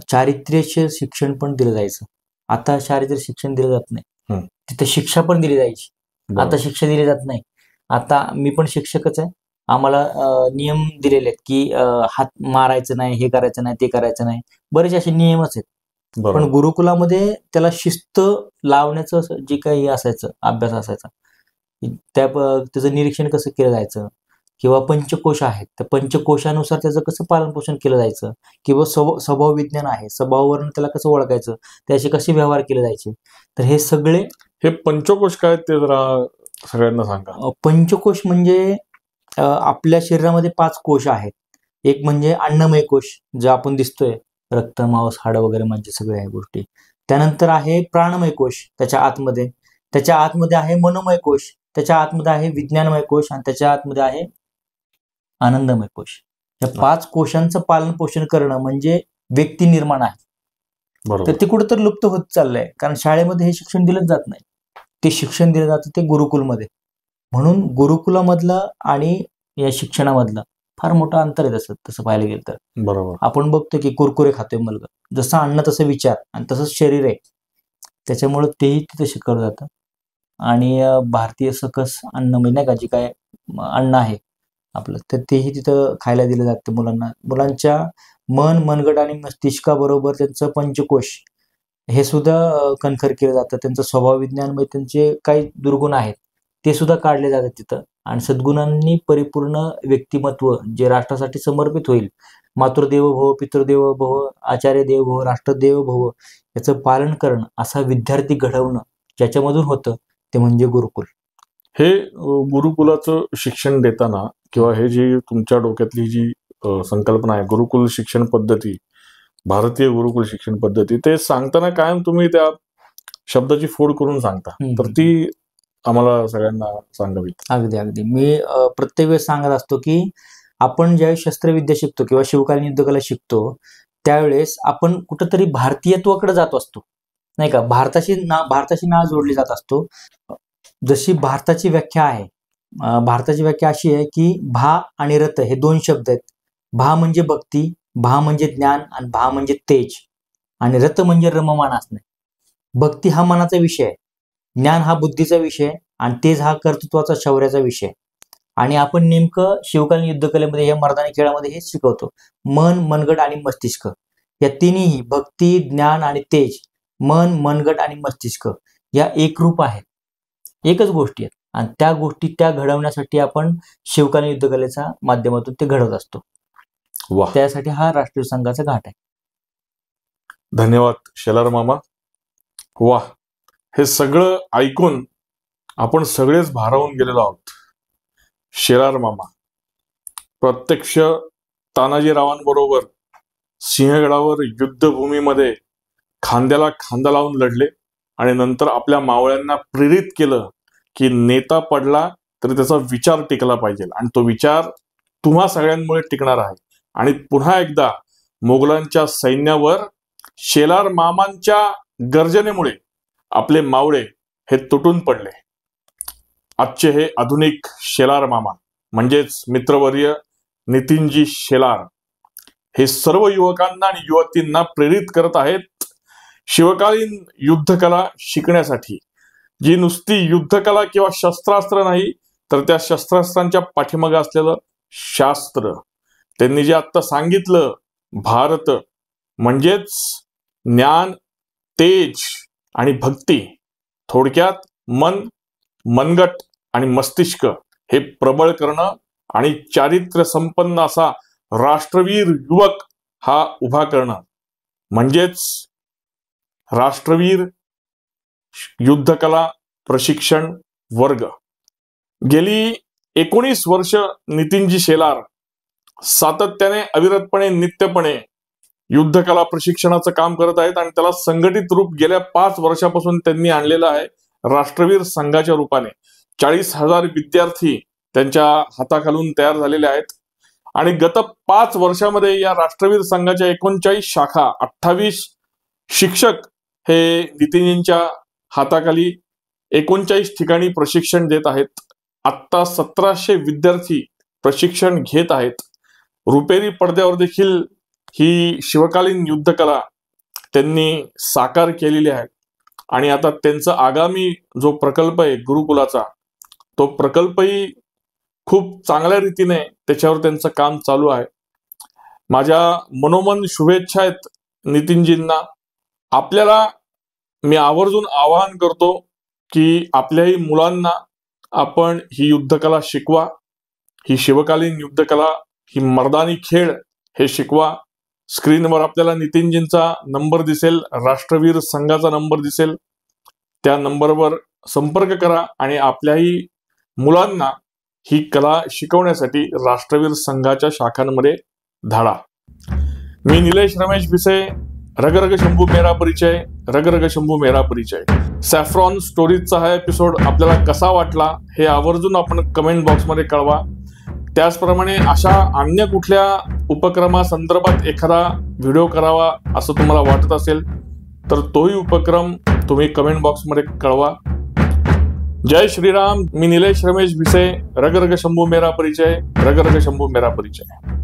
चारित्र्याचे शिक्षण पण दिलं जायचं. आता चारित्र्य शिक्षण दिलं जात नाही. तिथे शिक्षा पण दिली जायची, आता शिक्षा दिली जात नाही. आता मी पण शिक्षकच आहे. आम्हाला नियम दिलेले आहेत की हात मारायचं नाही, हे करायचं नाही, ते करायचं नाही, बरेच असे नियमच आहेत. पण गुरुकुलामध्ये त्याला शिस्त लावण्याचं जे काही असायचं, अभ्यास असायचा, त्याचं निरीक्षण कसं केलं जायचं किंवा पंचकोश आहेत, त्या पंचकोशानुसार त्याचं कसं पालन पोषण केलं जायचं किंवा स्वभाव विज्ञान आहे, स्वभावावरून त्याला कसं ओळखायचं, त्याचे कसे व्यवहार केले जायचे. तर हे सगळे हे पंचकोश काय ते जरा सगळ्यांना सांगा. पंचकोश म्हणजे आपल्या शरीरामध्ये 5 कोश आहेत. एक म्हणजे अन्नमय कोश, जो आपण दिसतोय, रक्त, मांस, हाडं वगैरे म्हणजे सगळ्या ह्या गोष्टी. त्यानंतर आहे प्राणमय कोश, त्याच्या आतमध्ये आहे मनोमय कोश, त्याच्या आतमध्ये आहे विज्ञानमय कोश आणि त्याच्या आतमध्ये आहे आनंदमय कोश. या 5 कोशांचं पालन पोषण करणं म्हणजे व्यक्ती निर्माण आहे. तर ते कुठेतरी लुप्त होत चाललंय, कारण शाळेमध्ये हे शिक्षण दिलं जात नाही. ते शिक्षण दिलं जातं ते गुरुकुलमध्ये. म्हणून गुरुकुलामधलं आणि या शिक्षणामधलं फार मोठं अंतर आहे. तसं पाहायला गेलं तर बरोबर, आपण बघतो की कुरकुरे खातोय मुलगा, जसं अन्न तसं विचार आणि तसंच शरीर आहे. त्याच्यामुळे तेही तिथं शिकवलं जातं. आणि भारतीय सकस अन्न म्हणजे नाही का, जे काय अन्न आहे आपलं, तर तेही तिथं खायला दिलं जातं मुलांना. मुलांच्या मन, मनगट आणि मस्तिष्काबरोबर त्यांचं पंचकोश हे सुद्धा कणखर केलं जातं. त्यांचं स्वभाव विज्ञान म्हणजे त्यांचे काही दुर्गुण आहेत ते सुद्धा काढले जातात तिथं. आणि सद्गुणांनी परिपूर्ण व्यक्तिमत्व जे राष्ट्रासाठी समर्पित होईल, मातृदेवो भव, पितृदेवो भव, आचार्य देव भव, राष्ट्रदेव भव, याचं पालन करणं, असा विद्यार्थी घडवणं ज्याच्यामधून होतं ते म्हणजे गुरुकुल. हे गुरुकुलाचं शिक्षण देताना किंवा हे जी तुमच्या डोक्यातली जी संकल्पना आहे गुरुकुल शिक्षण पद्धती, भारतीय गुरुकुल शिक्षण पद्धती, ते सांगताना कायम तुम्ही त्या शब्दाची फोड करून सांगता, तर ती आम्हाला सगळ्यांना सांगावी. अगदी मी प्रत्येक वेळेस सांगत असतो की आपण ज्यावेळेस शस्त्रविद्या शिकतो किंवा शिवकालीन युद्धकला शिकतो त्यावेळेस आपण कुठंतरी भारतीयत्वाकडे जात असतो, नाही का. भारताची नाळ जोडली जात असतो. जशी भारताची व्याख्या आहे, भारताची व्याख्या अशी आहे की भा आणि रत हे 2 शब्द आहेत. भा म्हणजे भक्ती, भा म्हणजे ज्ञान आणि भा म्हणजे तेज, आणि रत म्हणजे रममाण असणे. भक्ती हा मनाचा विषय आहे, ज्ञान हा बुद्धीचा विषय आणि तेज हा कर्तृत्वाचा, शौर्याचा विषय. आणि आपण नेमकं शिवकालीन युद्धकलेमध्ये या मर्दानी खेळामध्ये हेच शिकवतो. मन, मनगट आणि मस्तिष्क या तिन्ही, भक्ती, ज्ञान आणि तेज, मन, मनगट आणि मस्तिष्क या एकरूप आहेत, एकच गोष्टी आहेत. आणि त्या गोष्टी त्या घडवण्यासाठी आपण शिवकालीन युद्धकलेच्या माध्यमातून ते घडवत असतो. त्यासाठी हा राष्ट्रीय संघाचा घाट आहे. धन्यवाद शेलार मामा. वा, हे सगळं ऐकून आपण सगळेच भारावून गेलेलो आहोत. शेलार मामा प्रत्यक्ष तानाजीरावांबरोबर सिंहगडावर युद्धभूमीमध्ये खांद्याला खांदा लावून लढले आणि नंतर आपल्या मावळ्यांना प्रेरित केलं की नेता पडला तरी त्याचा विचार टिकला पाहिजे आणि तो विचार तुम्हा सगळ्यांमुळे टिकणार आहे. आणि पुन्हा एकदा मोगलांच्या सैन्यावर शेलार मामांच्या गर्जनेमुळे आपले मावळे हे तुटून पडले. आजचे हे आधुनिक शेलार मामा म्हणजेच मित्रवर्य नितीनजी शेलार हे सर्व युवकांना आणि युवतींना प्रेरित करत आहेत शिवकालीन युद्धकला शिकण्यासाठी. जी नुसती युद्धकला किंवा शस्त्रास्त्र नाही तर त्या शस्त्रास्त्रांच्या पाठीमागे असलेलं शास्त्र. त्यांनी जे आत्ता सांगितलं, भारत म्हणजेच ज्ञान, तेज आणि भक्ती, थोडक्यात मन, मनगट आणि मस्तिष्क हे प्रबळ करणं आणि चारित्र्य संपन्न असा राष्ट्रवीर युवक हा उभा करणं म्हणजेच राष्ट्रवीर युद्धकला प्रशिक्षण वर्ग. गेली 19 वर्ष नितीनजी शेलार सातत्याने, अविरतपणे, नित्यपणे युद्धकला प्रशिक्षणाचं काम करत आहेत आणि त्याला संघटित रूप गेल्या 5 वर्षापासून त्यांनी आणलेलं आहे राष्ट्रवीर संघाच्या रूपाने. 40,000 विद्यार्थी त्यांच्या हाताखालून तयार झालेले आहेत आणि गत 5 वर्षामध्ये या राष्ट्रवीर संघाच्या 39 शाखा, 28 शिक्षक हे नितीनजींच्या हाताखाली 39 ठिकाणी प्रशिक्षण देत आहेत. आत्ता 1700 विद्यार्थी प्रशिक्षण घेत आहेत. रुपेरी पडद्यावर देखील ही शिवकालीन युद्धकला त्यांनी साकार केलेली आहे आणि आता त्यांचा आगामी जो प्रकल्प आहे गुरुकुलाचा, तो प्रकल्पही खूप चांगल्या रीतीने त्याच्यावर त्यांचं काम चालू आहे. माझ्या मनोमन शुभेच्छा आहेत नितीनजींना. आपल्याला मी आवर्जून आवाहन करतो की आपल्याही मुलांना आपण ही युद्धकला शिकवा. ही शिवकालीन युद्धकला, ही मर्दानी खेळ हे शिकवा. स्क्रीनवर आपल्याला नितीनजींचा नंबर दिसेल, राष्ट्रवीर संघाचा नंबर दिसेल. त्या नंबरवर संपर्क करा आणि आपल्याही मुलांना ही कला शिकवण्यासाठी राष्ट्रवीर संघाच्या शाखांमध्ये धाडा. मी निलेश रमेश भिसे, रगरग शंभू मेरा परिचय, रगरग शंभू मेरा परिचय. सॅफ्रॉन स्टोरीजचा हा एपिसोड आपल्याला कसा वाटला हे आवर्जून आपण कमेंट बॉक्समध्ये कळवा. त्याचप्रमाणे अशा अन्य कुठल्या उपक्रमासंदर्भात एखादा व्हिडिओ करावा असं तुम्हाला वाटत असेल तर तोही उपक्रम तुम्ही कमेंट बॉक्समध्ये कळवा. जय श्रीराम. मी निलेश रमेश भिसे, रगरग शंभू मेरा परिचय, रगरग शंभू मेरा परिचय.